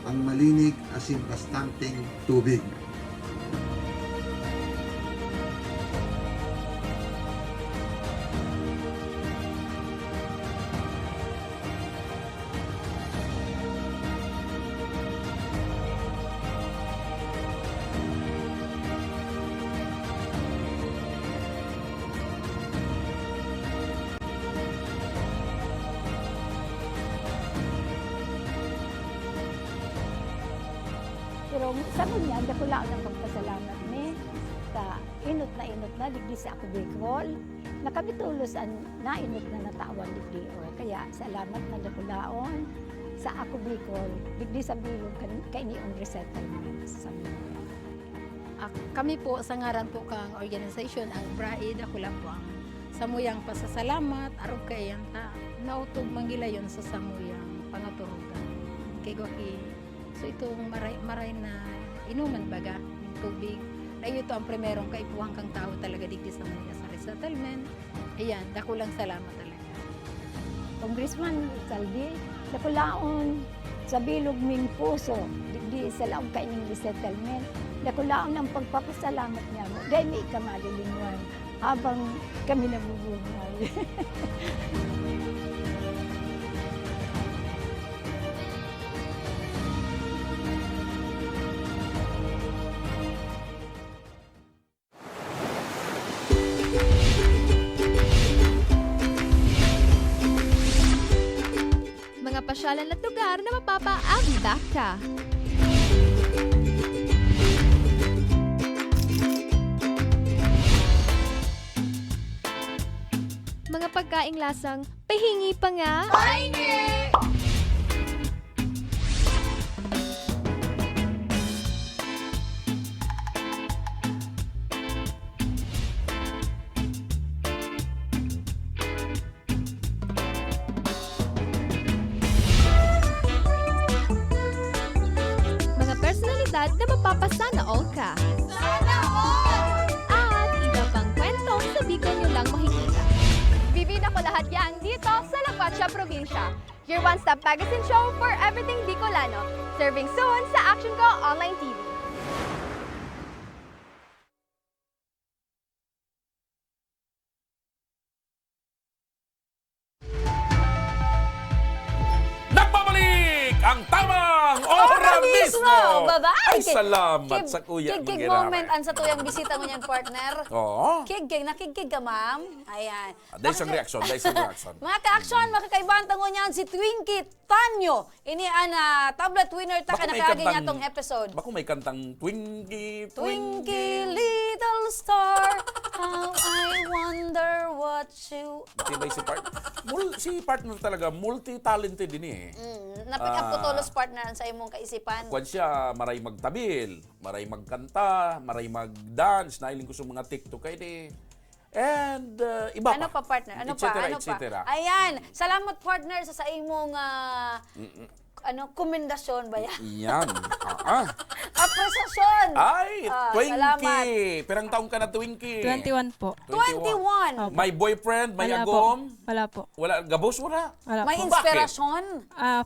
Speaker 9: ang malinig, asin, bastanteng tubig.
Speaker 7: Pero sa kunya, dako lang ang pagpasalamat ni sa inot na digdi sa ako Bicol. Nakabitulos ang nainot na natawan digdi. Kaya salamat na dako laon sa ako Bicol digdi sa bilog kay niong resettlement sa mga.
Speaker 8: Kami po sa ngaran po kang organization ang BRAID ako lang po ang samuyang pasasalamat araw kay yanta nautog manggilayon sa samuyang pangaturugan kay Goki. So itong maray na inuman baga ng tubig ay ito ang primerong kaipuhang kang tao talaga digdi sa mga sa resettlement. Ayan, dako lang salamat talaga.
Speaker 7: Congressman Saldi, dako laon sa bilog ming puso digdi sa laog kay ning resettlement. Dako laon ang pagpapasalamat niya mo. Dahil may kamalilingon habang kami nabubuhay.
Speaker 6: Mga pasyalan at lugar na mapapa-agda ka. Mga pagkaing lasang pahingi pa nga. Pahingi! Mga personalidad na mapapasana all ka. Sana all! At iba pang kwento sa Bicol nyo lang makikita. Bibida ko lahat yan dito sa La Cuacha Provincia. Your one-stop magazine show for everything Bicolano. Serving soon sa Action Ko Online TV.
Speaker 4: Nagbabalik ang tamang oras mismo!
Speaker 3: Bye-bye!
Speaker 4: Ay, salamat sa kuya.
Speaker 3: Kig moment an sa tuyang bisita mo niyan, partner.
Speaker 4: Oo.
Speaker 3: Kig, nakikig ka, ma'am. Ayan.
Speaker 4: Dahil isang reaksyon, dahil isang reaksyon.
Speaker 3: Mga ka-action, makakaibahan tango niyan si Twinkie Tanyo. Ini ana tablet winner ta ka nakagay niya tong episode.
Speaker 4: Bako may kantang Twinkie,
Speaker 3: Twinkle little star, how I wonder what you.
Speaker 4: Matibay si partner. Si partner talaga, multi-talented din eh.
Speaker 3: Napick up ko tulos partner sa imong kaisipan.
Speaker 4: Kwan siya, maray magtabil, maray magkanta, maray mag-dance, nailing ko sa mga TikTok kay di. And iba
Speaker 3: Ano pa partner? Ano
Speaker 4: et cetera,
Speaker 3: pa? Ano
Speaker 4: et cetera.
Speaker 3: pa? Ayan. Salamat partner sa imong komendasyon ba yan?
Speaker 4: Yan.
Speaker 3: Apresiasyon.
Speaker 4: Ay,
Speaker 3: salamat.
Speaker 4: Twinkie. Perang taong ka na, Twinkie?
Speaker 8: 21 po.
Speaker 3: 21.
Speaker 4: May boyfriend, may
Speaker 8: Wala
Speaker 4: agom?
Speaker 8: Wala po.
Speaker 4: Wala, gabos wala?
Speaker 8: Wala
Speaker 3: May
Speaker 8: po.
Speaker 3: inspirasyon.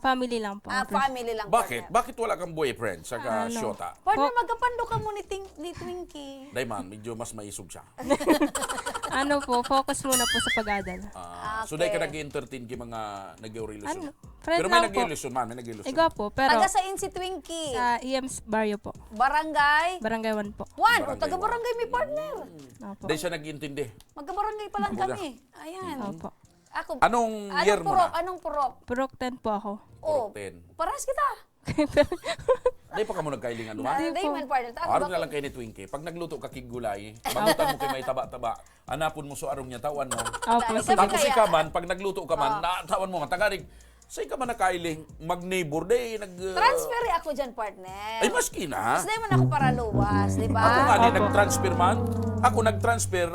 Speaker 8: Family lang po.
Speaker 3: Family lang
Speaker 4: Bakit?
Speaker 3: partner.
Speaker 4: Bakit wala kang boyfriend saka syota?
Speaker 3: Partner, magkapando ka mo ni Twinkie.
Speaker 4: Dayman, medyo mas maisog siya.
Speaker 8: Ano po, focus muna po sa pag-adal.
Speaker 4: So, dahil ka nag-entertain kay mga nag-relasyon.
Speaker 8: Ano? Friend
Speaker 4: Pero may
Speaker 8: lang po.
Speaker 4: nag-relasyon, man. May nag-relasyon.
Speaker 8: Iga po, pero
Speaker 3: Taga sa si Twinkie.
Speaker 8: sa EMS Barrio po.
Speaker 3: Barangay.
Speaker 8: Barangay 1 po.
Speaker 3: Juan,
Speaker 4: Barangay
Speaker 3: taga barangay may partner.
Speaker 8: Opo.
Speaker 4: Dahil siya nag-intindi.
Speaker 3: Magka-barangay pa lang kami. Ayan.
Speaker 8: Opo.
Speaker 3: Ako.
Speaker 4: Anong year mo
Speaker 3: purok?
Speaker 4: na?
Speaker 3: Anong purok?
Speaker 8: Purok 10 po ako.
Speaker 3: Oh,
Speaker 4: Purok 10.
Speaker 3: paras kita.
Speaker 4: Dahil pa ka mo nagkailingan naman.
Speaker 3: Hindi man partner. Ako
Speaker 4: Arong na lang kayo ni Twinkie. Pag nagluto ka kig gulay, magutan mo kay may taba-taba, anapon mo so arong niya tawan mo.
Speaker 8: Opo.
Speaker 3: Dahil kami
Speaker 4: Tapos
Speaker 3: kaya-
Speaker 4: ikaw man, pag nagluto ka man, natawan mo nga, tagarig, sa ika man nakailing, mag-neighbor day,
Speaker 3: Transfer ako dyan, partner.
Speaker 4: Ay, maski na.
Speaker 3: Mas naman ako para luwas, di ba?
Speaker 4: Ako nga din nag-transfer man. Ako nag-transfer,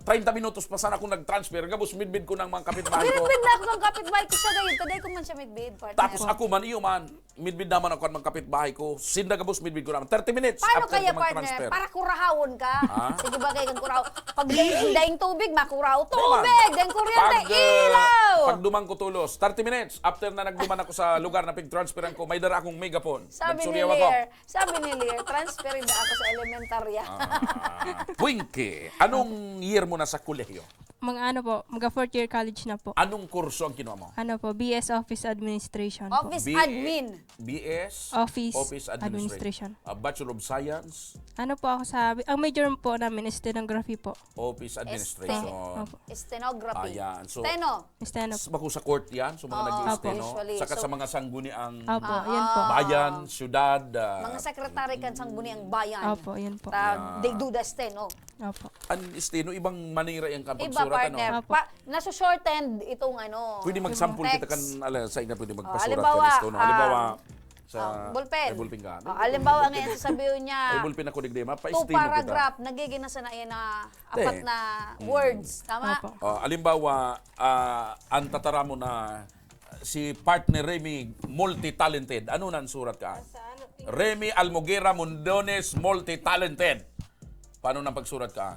Speaker 4: 30 minutos pa sana ako nag-transfer. Gabos midbid ko ng mga kapitbahay ko.
Speaker 3: Midbid na ako ng kapitbahay ko siya gayon. Taday ko man siya midbid, partner.
Speaker 4: Tapos ako man, iyo man, midbid naman ako ng mga kapitbahay ko. Sinda gabos midbid ko naman. 30 minutes
Speaker 3: Paano
Speaker 4: after
Speaker 3: kaya,
Speaker 4: ko mag-transfer.
Speaker 3: partner? Para kurahawon ka.
Speaker 4: Ha?
Speaker 3: Sige ba kayo kang kurahaw? Pag daing tubig, makuraw.
Speaker 4: Naman.
Speaker 3: Tubig! Daing kuryente, ilaw!
Speaker 4: Pag dumang ko tulos, 30 minutes after na nagduman ako sa lugar na pig-transferan ko, may dara akong megaphone.
Speaker 3: Sabi ni
Speaker 4: Nagsuryaw ako.
Speaker 3: Lear, transferin na ako sa elementarya.
Speaker 4: Twinkie, anong year mo na sa kolehiyo?
Speaker 8: Mga ano po, mga 4th year college na po.
Speaker 4: Anong kurso ang kinuha mo?
Speaker 8: Ano po, BS Office Administration po.
Speaker 3: Office
Speaker 4: B-
Speaker 3: admin.
Speaker 4: BS?
Speaker 8: Office Administration.
Speaker 4: Bachelor of Science?
Speaker 8: Ano po ako sa, ang major po namin is stenography po.
Speaker 4: Office Administration.
Speaker 8: Opo.
Speaker 3: Stenography.
Speaker 4: Ayan. So,
Speaker 8: Steno.
Speaker 4: bako sa court yan, so mga nag-i-steno.
Speaker 3: usually.
Speaker 4: Saka
Speaker 3: So-
Speaker 4: sa mga sangguniang
Speaker 8: Opo, yan po.
Speaker 4: bayan, syudad.
Speaker 3: Mga sekretary kan sang buni ang bayan.
Speaker 8: Opo, yan po.
Speaker 3: They do the steno.
Speaker 8: Opo.
Speaker 4: Ang isteno, ibang manira yung
Speaker 3: Iba,
Speaker 4: kapagsurat.
Speaker 3: partner.
Speaker 4: Ano?
Speaker 8: Opo.
Speaker 3: Naso-shortened itong ano.
Speaker 4: Pwede mag-sample
Speaker 3: text.
Speaker 4: kita kan, sa ina pwede magpasurat
Speaker 3: halimbawa,
Speaker 4: ka listo. No? Halimbawa, sa
Speaker 3: ballpen.
Speaker 4: Ay, ballpen ka.
Speaker 3: Halimbawa ngayon sasabihin niya,
Speaker 4: Ay, ballpen ako digdema.
Speaker 3: two
Speaker 4: Pa-estimo kita.
Speaker 3: paragraph, nagiging na sana yan na apat na words. Tama?
Speaker 8: Opo.
Speaker 4: Halimbawa, ang tatara mo na si partner Remy, multi-talented. Ano na ang surat ka? Remy Almoguera Mondones, multi-talented. Paano na pagsurat ka?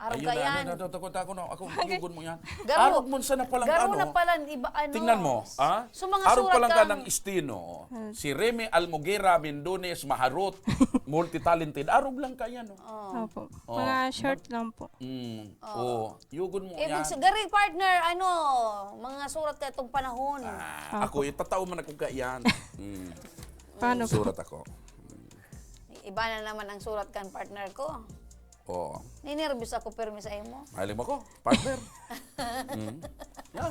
Speaker 3: Araw
Speaker 4: Ayun
Speaker 3: ka yan.
Speaker 4: Ako na. Ako, hugon mo yan.
Speaker 3: Garo.
Speaker 4: Araw mo sa na palang
Speaker 3: Garo
Speaker 4: ano.
Speaker 3: na pala, iba ano.
Speaker 4: Tingnan mo,
Speaker 3: So mga
Speaker 4: Araw
Speaker 3: surat
Speaker 4: pa lang ka
Speaker 3: kang-
Speaker 4: ng estino. Si Remy Almoguera Mendones Maharot, multi-talented. Araw lang ka yan. Oh.
Speaker 8: Opo. Mga short lang po.
Speaker 4: Yugon mo
Speaker 3: Ibig
Speaker 4: yan.
Speaker 3: gari partner, ano, mga surat ka itong panahon.
Speaker 4: Ako, itatao man ako ka yan.
Speaker 8: Paano po?
Speaker 4: Surat ako.
Speaker 3: Iba na naman ang surat kan partner ko.
Speaker 4: Oo.
Speaker 3: Ninervous ako permi sa imo.
Speaker 4: Mahalim ako, partner. Yan.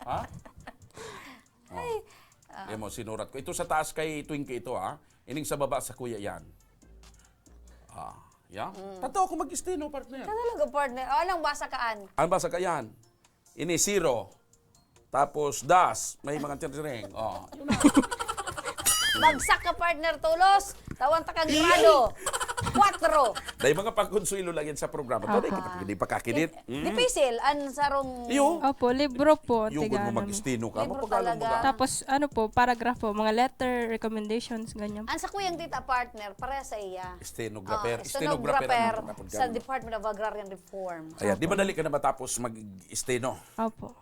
Speaker 4: Ha? Yan mo, sinurat ko. Ito sa taas kay Twinkie ito, ha? Ining sa baba sa kuya yan. Yan. Tato ako mag-estino, partner.
Speaker 3: Talaga partner. Alang basa kaan.
Speaker 4: Ano ba sa kayan? Ini zero. Tapos das. May mga tiring. Yun na.
Speaker 3: Bagsak ka partner tulos. Tawan ta kang grado. 4.
Speaker 4: Dahil mga pagkonsuelo lang yan sa programa. Ito, hindi pa kakinit.
Speaker 3: Dipisil an sarong
Speaker 4: Iyo.
Speaker 8: Opo, libro po.
Speaker 4: Yugon
Speaker 8: tiga,
Speaker 4: mo
Speaker 8: ano.
Speaker 4: mag-estino ka.
Speaker 3: Libro
Speaker 4: Mapagalan mo
Speaker 3: talaga.
Speaker 4: ka.
Speaker 8: Tapos ano po, paragraph po, mga letter, recommendations, ganyan.
Speaker 3: An sa kuyang tita partner para sa iya.
Speaker 4: Stenographer.
Speaker 3: Stenographer
Speaker 4: Ano,
Speaker 3: sa Department of Agrarian Reform.
Speaker 4: Ayan, di ba dali ka na matapos mag-esteno?
Speaker 8: Opo.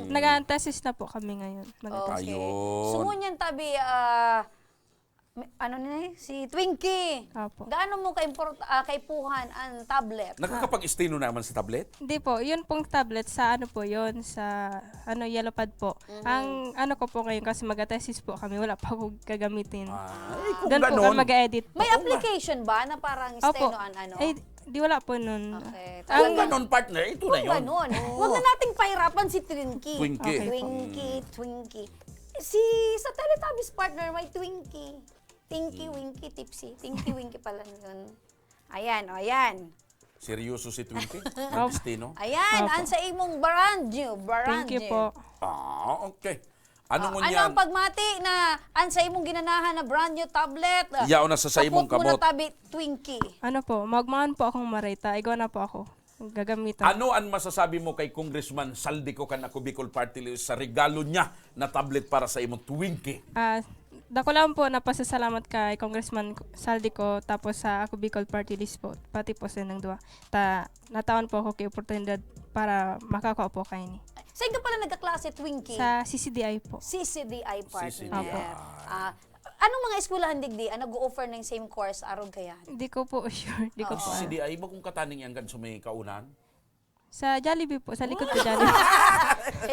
Speaker 8: Nag-tesis na po kami ngayon.
Speaker 3: Okay.
Speaker 4: Ayun.
Speaker 3: Sumunyan tabi ano ni si Twinkie.
Speaker 8: Opo.
Speaker 3: Gaano mo kaipuhan ang tablet?
Speaker 4: Nakakapag-esteno naman sa tablet?
Speaker 8: Hindi po, yun pong tablet sa ano po yun, sa ano yellow pad po. Ang ano ko po ngayon kasi mag-tesis po kami, wala pa ako gagamitin.
Speaker 4: Ay, kung
Speaker 8: Doon po
Speaker 4: ganon.
Speaker 8: kami mag-edit po.
Speaker 3: May application ba na parang
Speaker 8: Opo.
Speaker 3: steno ano?
Speaker 8: Ay, di wala po nun.
Speaker 3: Okay.
Speaker 4: Kung ganon, partner, ito na
Speaker 3: Kung
Speaker 4: yun.
Speaker 3: ganon, huwag na nating pahirapan si Twinkie.
Speaker 4: Twinkie.
Speaker 3: Twinkie. sa Teletubbies partner, may Twinkie. Tinky, Winky, Tipsy. Tinky, Winky pala yun. Ayan, o ayan.
Speaker 4: Seryoso si Twinkie? Agustino?
Speaker 3: Ayan, ang sa imong brand new.
Speaker 8: Thank you po.
Speaker 4: Okay. Ano mo
Speaker 3: Ano
Speaker 4: yan?
Speaker 3: ang pagmati na ang sa imong ginanahan na brand new tablet?
Speaker 4: Yaw na sa imong
Speaker 3: Kapot mo na
Speaker 4: kamot.
Speaker 3: tabi, Twinkie.
Speaker 8: Ano po, magmaan po akong marita. Igaw na po ako. Gagamitan.
Speaker 4: Ano ang masasabi mo kay Congressman Saldico kan ako Bicol Party List sa regalo niya na tablet para sa imong Twinkie?
Speaker 8: Dako lang po napasasalamat kay Congressman Saldico tapos sa ako Bicol Party List po. Pati po sa nang duwa. Natawan po ako kay oportunidad para makakuha po kay ni.
Speaker 3: Saan ka pala nagkaklase, Twinkie?
Speaker 8: Sa CCDI po.
Speaker 3: CCDI partner.
Speaker 4: CCDI.
Speaker 3: Anong mga eskwelahan digdi ang nag-offer ng same course arog kaya?
Speaker 8: Hindi ko po sure. Hindi ko po.
Speaker 4: CDI mo kung kataning yan kan sumay kaunan?
Speaker 8: Sa Jollibee po. Sa likod ko Jollibee.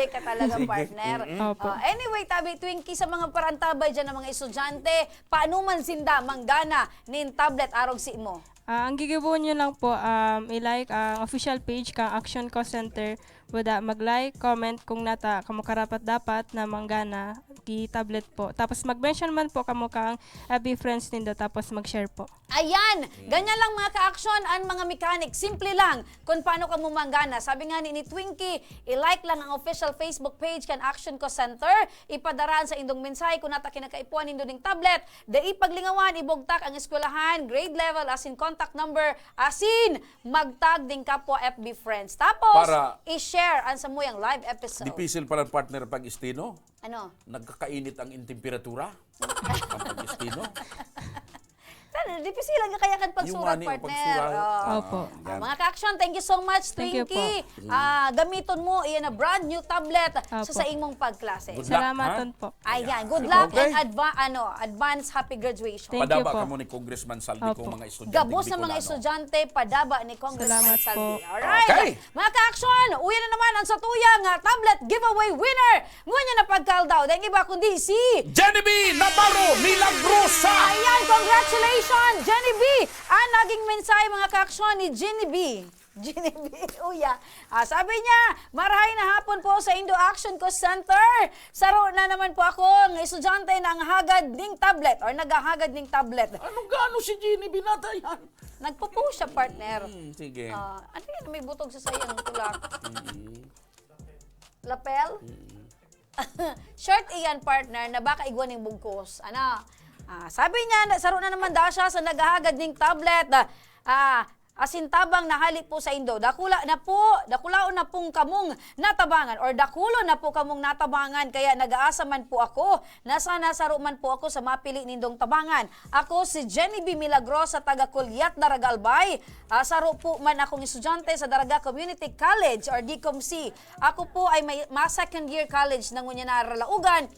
Speaker 3: Ka talaga partner.
Speaker 8: Opo.
Speaker 3: Anyway, tabi Twinkie sa mga parantabay dyan ng mga estudyante, paano man sinda manggana nin tablet arog si mo?
Speaker 8: Ang gigibuon nyo lang po, i-like ang official page kang Action Call Center. Wada mag-like, comment kung nata kamo karapat dapat na manggana ki tablet po. Tapos mag-mention man po kamo kang FB friends nindo tapos mag-share po.
Speaker 3: Ayan! Ganyan lang mga ka-action ang mga mechanic. Simple lang kung paano ka mumanggana. Sabi nga ni Twinkie, i-like lang ang official Facebook page kan Action Call Center. Ipadaraan sa indong mensahe kung nata kinakaipuan nindo ning tablet. Dai paglingawan, ibugtak ang eskwelahan, grade level, as in contact number, as in magtag din kapwa FB friends. Tapos,
Speaker 4: Para-
Speaker 3: i-share ang samuyang live episode.
Speaker 4: Dipisil pala partner pag istino.
Speaker 3: Ano?
Speaker 4: Nagkakainit ang temperatura. Ang pag-istino.
Speaker 3: Dipisi lang kaya kan pagsurat,
Speaker 4: Yung
Speaker 3: partner.
Speaker 4: pagsurat.
Speaker 8: Opo.
Speaker 4: Yan.
Speaker 3: Mga ka-action, thank you so much,
Speaker 8: Thank you
Speaker 3: Twinkie. Gamiton mo, iyan na brand new tablet
Speaker 8: Opo.
Speaker 3: sa imong pagklase.
Speaker 4: Good luck,
Speaker 8: Salamatan po.
Speaker 3: Ayan, good luck
Speaker 4: Okay.
Speaker 3: and advance happy graduation.
Speaker 8: Thank you
Speaker 4: Padaba
Speaker 8: po.
Speaker 4: ka mo ni Congressman Saldi
Speaker 8: Opo.
Speaker 4: kung mga estudyante.
Speaker 3: Gabos ng mga estudyante, padaba ni Congressman
Speaker 8: Salamat po.
Speaker 3: Saldi. Alright.
Speaker 4: Okay.
Speaker 3: Mga ka-action, uyan na naman ang satuyang tablet giveaway winner. Ngunya na pagkaldaw. Dahil iba kundi si...
Speaker 4: Genevieve Navarro Milagrosa!
Speaker 3: Ayan, congratulations, Jenny B. Ang naging mensahe mga ka-aksyon ni Jenny B. Jenny B. Uya. Sabi niya, marahay na hapon po sa Indo Action Co Center. Saro na naman po ako ng estudyante ng hagad ning tablet or naghahagad ning tablet.
Speaker 4: Anong gaano si Genevieve binatayan?
Speaker 3: Nagpo-po siya, partner.
Speaker 4: Sige.
Speaker 3: Ano yan? May butog sa sayang tulak. Lapel? Short iyan, partner, na baka igwan ng bugkos. Sabi niya, saro na naman daw siya sa naghahagad ning tablet. Asintabang nahali po sa Indo. Dakulaon na pong kamong natabangan or dakulo na po kamong natabangan kaya nag-aasa man po ako na sana saro man po ako sa mapili nindong tabangan. Ako si Jenny B. Milagrosa taga Kulyat, Daraga Albay. Saro po man akong estudyante sa Daraga Community College or DCOMC. Ako po ay may second year college ng Unyanaralaugan.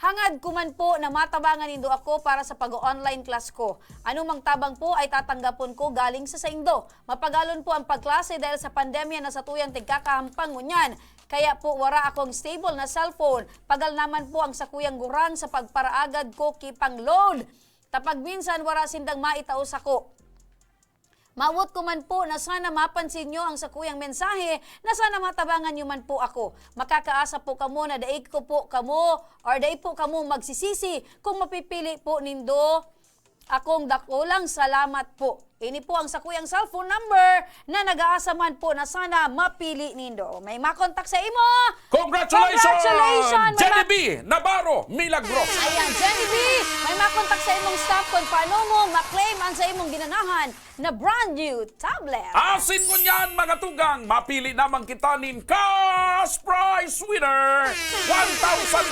Speaker 3: Hangad ko man po na matabangan nindo ako para sa pag-online class ko. Anumang tabang po ay tatanggapon ko galing sa Indo. Mapagalon po ang pagklase dahil sa pandemya na sa tuyang tigkakahampang ngunyan. Kaya po wara akong stable na cellphone. Pagal naman po ang sakuyang gurang sa pagparaagad ko kipang load. Tapag minsan wara sindang maitaos ako. Mawot ko man po na sana mapansin nyo ang sakuyang mensahe na sana matabangan nyo man po ako. Makakaasa po kamo na daig ko po kamo or daig po kamo magsisisi kung mapipili po nindo akong dakulang salamat po. Ini po ang sakuyang cellphone number na nag-aasa man po na sana mapili nindo. May makontak sa imo.
Speaker 4: Congratulations! Genevieve Navarro Milagrosa!
Speaker 3: Ayan, Jenny B, may makontak sa imong staff kung paano mo maklaim ang sa imong ginanahan na brand new tablet.
Speaker 4: Asin ko niyan mga tugang, mapili naman kita nin cash prize winner! 1,000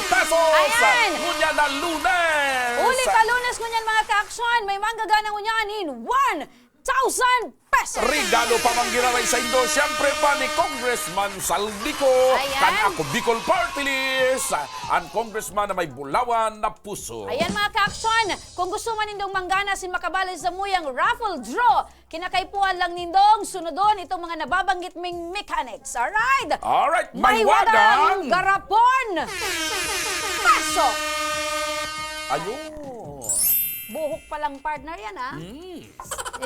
Speaker 4: pesos!
Speaker 3: Ayan!
Speaker 4: Ngunya na Lunes!
Speaker 3: Uli ka Lunes ngunyan mga ka-aksyon, may manggagana ngunyanin 1,000 pesos.
Speaker 4: Regalo pa mang ginaray sa Indo, siyempre pa ni Congressman Saldico.
Speaker 3: Ayan.
Speaker 4: Kan ako Bicol Party List. Ang congressman na may bulawan na puso.
Speaker 3: Ayan mga ka-aksyon, kung gusto man nindong manggana si makabali sa muyang raffle draw, kinakaipuan lang nindong sunodon itong mga nababanggit ming mechanics. Alright?
Speaker 4: Alright,
Speaker 3: May
Speaker 4: may
Speaker 3: wadang
Speaker 4: wagang.
Speaker 3: garapon. Pasok.
Speaker 4: Ayun.
Speaker 3: Buhok palang partner yan, ha?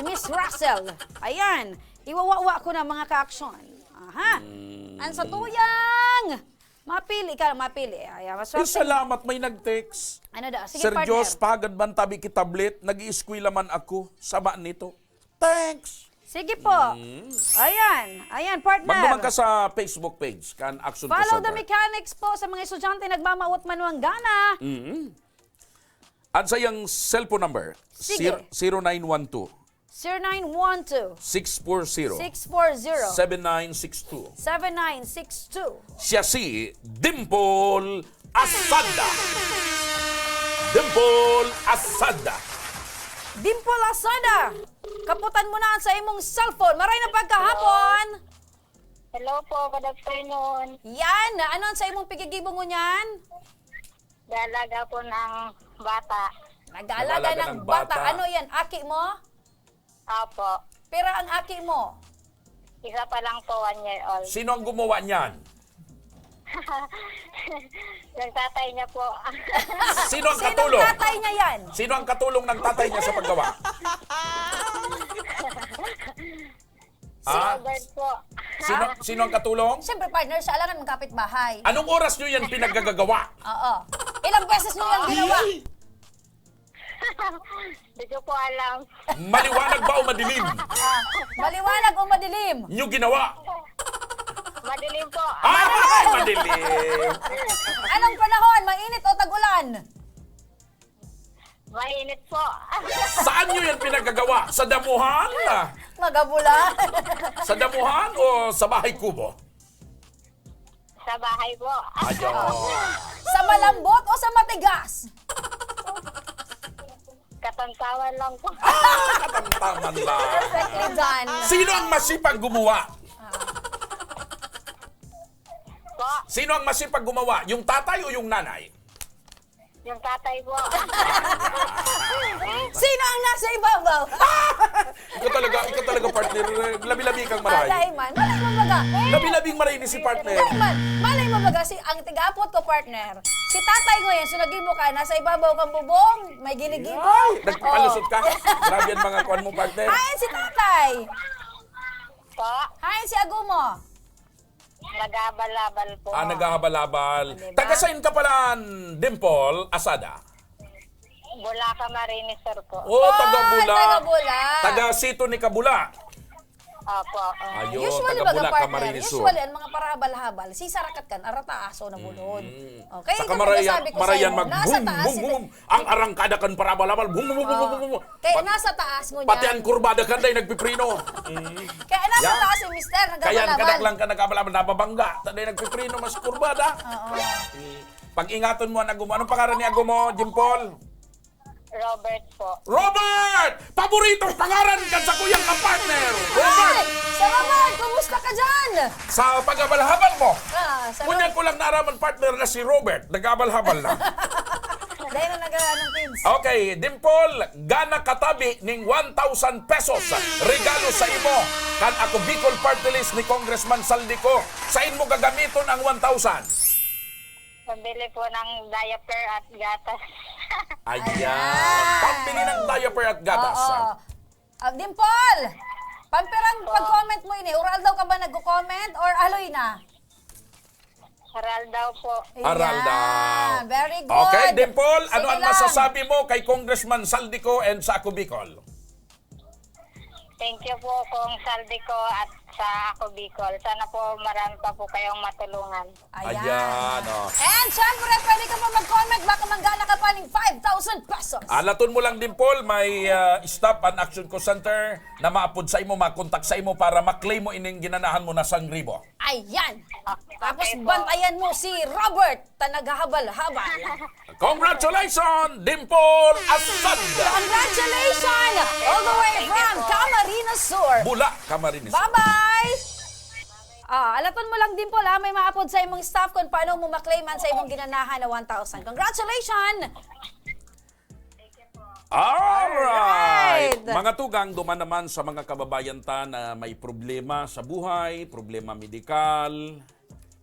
Speaker 3: Miss Russell. Ayan. Iwawawa ko na mga ka-aksyon. Aha. Ang satuyang Mapili ka, mapili. Ay, maswerte.
Speaker 4: Salamat, may nag-text.
Speaker 3: Ano daw? Sige,
Speaker 4: Sir
Speaker 3: partner.
Speaker 4: Diyos, pagad man tabi ki tablet, nag-i-eskwela man ako. Sama nito. Thanks.
Speaker 3: Sige po. Ayan, partner.
Speaker 4: Magdamag ka sa Facebook page, kan Action ko
Speaker 3: Follow the
Speaker 4: Center.
Speaker 3: mechanics po sa mga estudyante nagmamawat manuang gana.
Speaker 4: At sa iyang cellphone number,
Speaker 3: Sige.
Speaker 4: 0912
Speaker 3: 0912
Speaker 4: 640
Speaker 3: 640
Speaker 4: 7962.
Speaker 3: 7962.
Speaker 4: Siya si Dimple Asada. Dimple Asada.
Speaker 3: Dimple Asada, kaputan mo na sa imong cellphone. Maray na pagkahapon.
Speaker 5: Hello po, good afternoon.
Speaker 3: Yan, ano sa imong pigigibong yan?
Speaker 5: Dalaga po ng bata.
Speaker 3: Nag-aalaga ng bata. Ano yan, aki mo?
Speaker 5: Apo.
Speaker 3: Pero ang aki mo?
Speaker 5: Isa pa lang po, 1 year old.
Speaker 4: Sino ang gumawa niyan?
Speaker 5: Yung tatay niya po.
Speaker 4: Sino ang
Speaker 3: Sinong
Speaker 4: katulong?
Speaker 3: tatay niya yan?
Speaker 4: Sino ang katulong ng tatay niya sa paggawa?
Speaker 5: Robert po.
Speaker 4: Sino ang katulong?
Speaker 3: Siyempre, partner, siya alangan ng kapitbahay.
Speaker 4: Anong oras nyo yan pinaggagawa?
Speaker 3: Oo. Ilang beses nyo yan ginawa?
Speaker 5: Hindi ko po alam.
Speaker 4: Maliwanag ba o madilim?
Speaker 3: Maliwanag o madilim?
Speaker 4: Nyo ginawa?
Speaker 5: Madilim po.
Speaker 4: Madilim!
Speaker 3: Anong panahon? Mainit o tag-ulan?
Speaker 5: Mainit po.
Speaker 4: Saan nyo yan pinaggagawa? Sa damuhan?
Speaker 3: Magabula?
Speaker 4: Sa damuhan o sa bahay kubo?
Speaker 5: Sa bahay po.
Speaker 4: Ayaw.
Speaker 3: Sa malambot o sa matigas?
Speaker 5: Katantawan lang po.
Speaker 4: Katamtaman lang.
Speaker 3: Perfectly done.
Speaker 4: Sino ang masipag gumawa?
Speaker 5: Po.
Speaker 4: Sino ang masipag gumawa? Yung tatay o yung nanay?
Speaker 5: Yung tatay po.
Speaker 3: Sino ang nasa ibabaw?
Speaker 4: Ikaw talaga partner. Labi-labi kang maray.
Speaker 3: Malay man. Malay mo baga.
Speaker 4: Labi-labing maray ni si partner.
Speaker 3: Malay man. Malay mo baga. Ang tigapot ko, partner. Si tatay ko yan, sunagin mo ka, nasa ibabaw kang bubong, may ginigibo.
Speaker 4: Ay, nagpalusot ka. Grabe yan mga kuwan mo partner.
Speaker 3: Hain si tatay.
Speaker 5: Po.
Speaker 3: Hain si agumo.
Speaker 5: Nagabal-abal po.
Speaker 4: Naghahabal-habal.
Speaker 3: Diba?
Speaker 4: Taga-sain ka pala, Dimple Asada?
Speaker 5: Bulaca Marines, sir po.
Speaker 4: Taga-Bula.
Speaker 3: Taga-Bula.
Speaker 4: Taga-Sito ni Kabula.
Speaker 5: Opo.
Speaker 4: Ayun,
Speaker 3: Usually
Speaker 4: taga-Bula
Speaker 3: baga,
Speaker 4: ka
Speaker 3: partner,
Speaker 4: Marines Sur.
Speaker 3: usually, ang mga parahabal-habal, si sarakat kan, arata aso na bulod. Okay,
Speaker 4: Saka
Speaker 3: ito
Speaker 4: Marayan,
Speaker 3: sabi ko
Speaker 4: Marayan
Speaker 3: sa'yo,
Speaker 4: mag
Speaker 3: nasa
Speaker 4: boom,
Speaker 3: taas,
Speaker 4: boom, boom. Ang arangkada kan parabal-abal. Boom, boom, boom, boom, boom, boom.
Speaker 3: Kaya nasa taas mo niyan.
Speaker 4: Pati ang kurbada kan day nagpiprino.
Speaker 3: Kaya nasa
Speaker 4: Yan.
Speaker 3: taas si mister,
Speaker 4: Kaya ang kadak
Speaker 3: nagkabalabal.
Speaker 4: lang ka nagabal-abal, nababangga. Taday nagpiprino, mas kurbada.
Speaker 3: Oo.
Speaker 4: Pag-ingaton mo ang agumo. Anong pangalan ni agumo, Dimple?
Speaker 5: Robert po.
Speaker 4: Robert! Paboritong pangalan ka sa kuyang ka-partner! Robert!
Speaker 3: Ay! Sir Robert, kumusta ka dyan?
Speaker 4: Sa pag-abal-habal mo,
Speaker 3: Sa
Speaker 4: kunya ko lang naraman partner na si Robert. Nag-abal-habal na.
Speaker 3: Dahil na nag-anong kids.
Speaker 4: Okay, Dimple, gana katabi ning 1,000 pesos. Regalo sa imo. Kan ako Bicol Party List ni Congressman Saldico. Sain mo gagamiton ang 1,000?
Speaker 5: Pabili po ng diaper at gatas.
Speaker 4: Ayan. Pambili ng diaper at gatas.
Speaker 3: Oo. Dimple, pamperang pag-comment mo ini, oral daw ka ba nag-comment or aloy na?
Speaker 5: Aral daw po.
Speaker 4: Aral
Speaker 3: Ayan,
Speaker 4: daw.
Speaker 3: Very good.
Speaker 4: Okay, Dimple, ano
Speaker 3: Sige
Speaker 4: ang
Speaker 3: lang.
Speaker 4: masasabi mo kay Congressman Saldico and sa ako Bicol?
Speaker 5: Thank you po kung Saldico at sa Ako Bicol. Sana po marami pa po kayong matulungan.
Speaker 3: Ayan.
Speaker 4: oh.
Speaker 3: And syempre, pwede ka pa mag-comment, baka manggana ka pa ng 5,000 pesos.
Speaker 4: Alaton mo lang, Dimple, may Stop and Action Call Center na maapod sa imo, makontak sa imo para maklaim mo ining ginanahan mo na 1,000.
Speaker 3: Ayan. Tapos
Speaker 5: Okay po.
Speaker 3: bantayan mo si Robert, tanagahabal-habal.
Speaker 4: Congratulations, Dimple Asada!
Speaker 3: Congratulations! All the way from Camarines Sur.
Speaker 4: Bula, Camarines.
Speaker 3: Bye-bye! Alaton mo lang din po may maapod sa imong staff kung paano mo maklaiman sa imong ginanahan na 1,000. Congratulations!
Speaker 4: Alright!
Speaker 3: Alright.
Speaker 4: Mga tugang, duman naman sa mga kababayan ta na may problema sa buhay, problema medikal,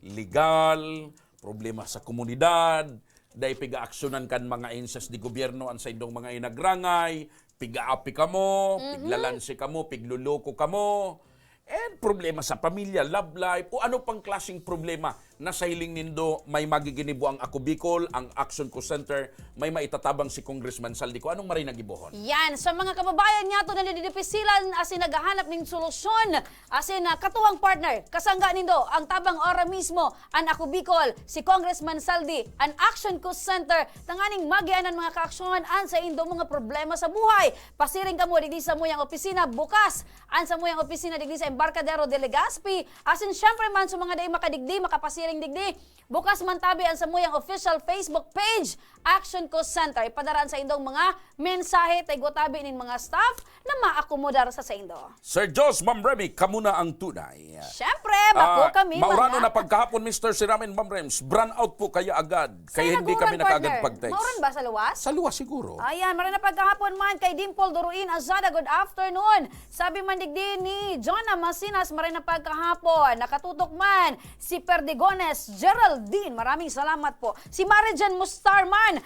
Speaker 4: legal, problema sa komunidad, dahil piga-aksyonan kan mga insas di gobyerno ang sa indong mga inagrangay, piga-api ka mo, piglalansi ka mo, pigluloko ka mo, and problema sa pamilya, love life, o ano pang klaseng problema nasa hiling nindo may magiginibo ang Ako Bicol, ang Action Co Center, may maitatabang si Congressman Saldico. Anong maray nagibohon?
Speaker 3: Yan, sa mga kababayan niya to na nididipisilan asin naghahanap ng solusyon asin katuwang partner, kasangga nindo ang tabang ora mismo ang Ako Bicol, si Congressman Saldi, ang Action Co Center, tanganing magianan mga kaaksyonan an sa indo mga problema sa buhay. Pasiring kamo digdi sa muyang opisina bukas, an sa muyang opisina digdi sa Embarcadero de Legazpi, asin syempre man sa mga day makadigdi, makapasiring digdi, bukas man tabi ang sa muyang official Facebook page, Action Co Center. Ipadaraan sa indong mga mensahe tay gotabi ning mga staff na maakomodar sa indo.
Speaker 4: Sir Jos, Ma'am Remy, kamuna ang tunay.
Speaker 3: Syempre, bako kami
Speaker 4: Maurano na pagkahapon, Mr. Siramin, Ma'am Rems, brand out po kaya agad. Kaya hindi kami nakaagad pag-text.
Speaker 3: Mauran ba sa luwas?
Speaker 4: Sa luwas siguro.
Speaker 3: Ayan, maran na pagkahapon man kay Dimple Duruin Azada, good afternoon. Sabi man digdi ni Jonah Masinas, maran na pagkahapon. Nakatutok man si Perdigones Geraldine, maraming salamat po. Si Marijan Mustarman,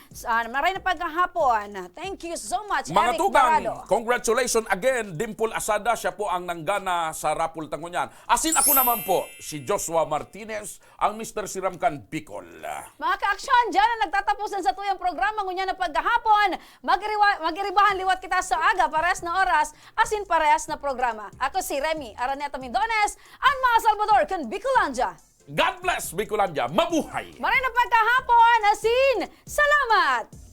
Speaker 3: maran na pagkahapon. Thank you so much,
Speaker 4: Mga
Speaker 3: Eric
Speaker 4: tugang,
Speaker 3: Barado.
Speaker 4: congratulations again, Dimple Asada, siya po ang nanggana sa Rapul Tangunyan. Asin ako naman po, si Joshua Martinez, ang Mr. Siramkan Bicol.
Speaker 3: Mga kaaksyon, dyan na nagtatapusan sa tuyang programa ngunya na pagkahapon. Magiribahan liwat kita sa aga, parehas na oras, asin parehas na programa. Ako si Remy Araneta Mendones, ang mga Salvador kan Bicolanja.
Speaker 4: God bless, Bicolandia. Mabuhay!
Speaker 3: Maray na pagkahapon, asin, salamat!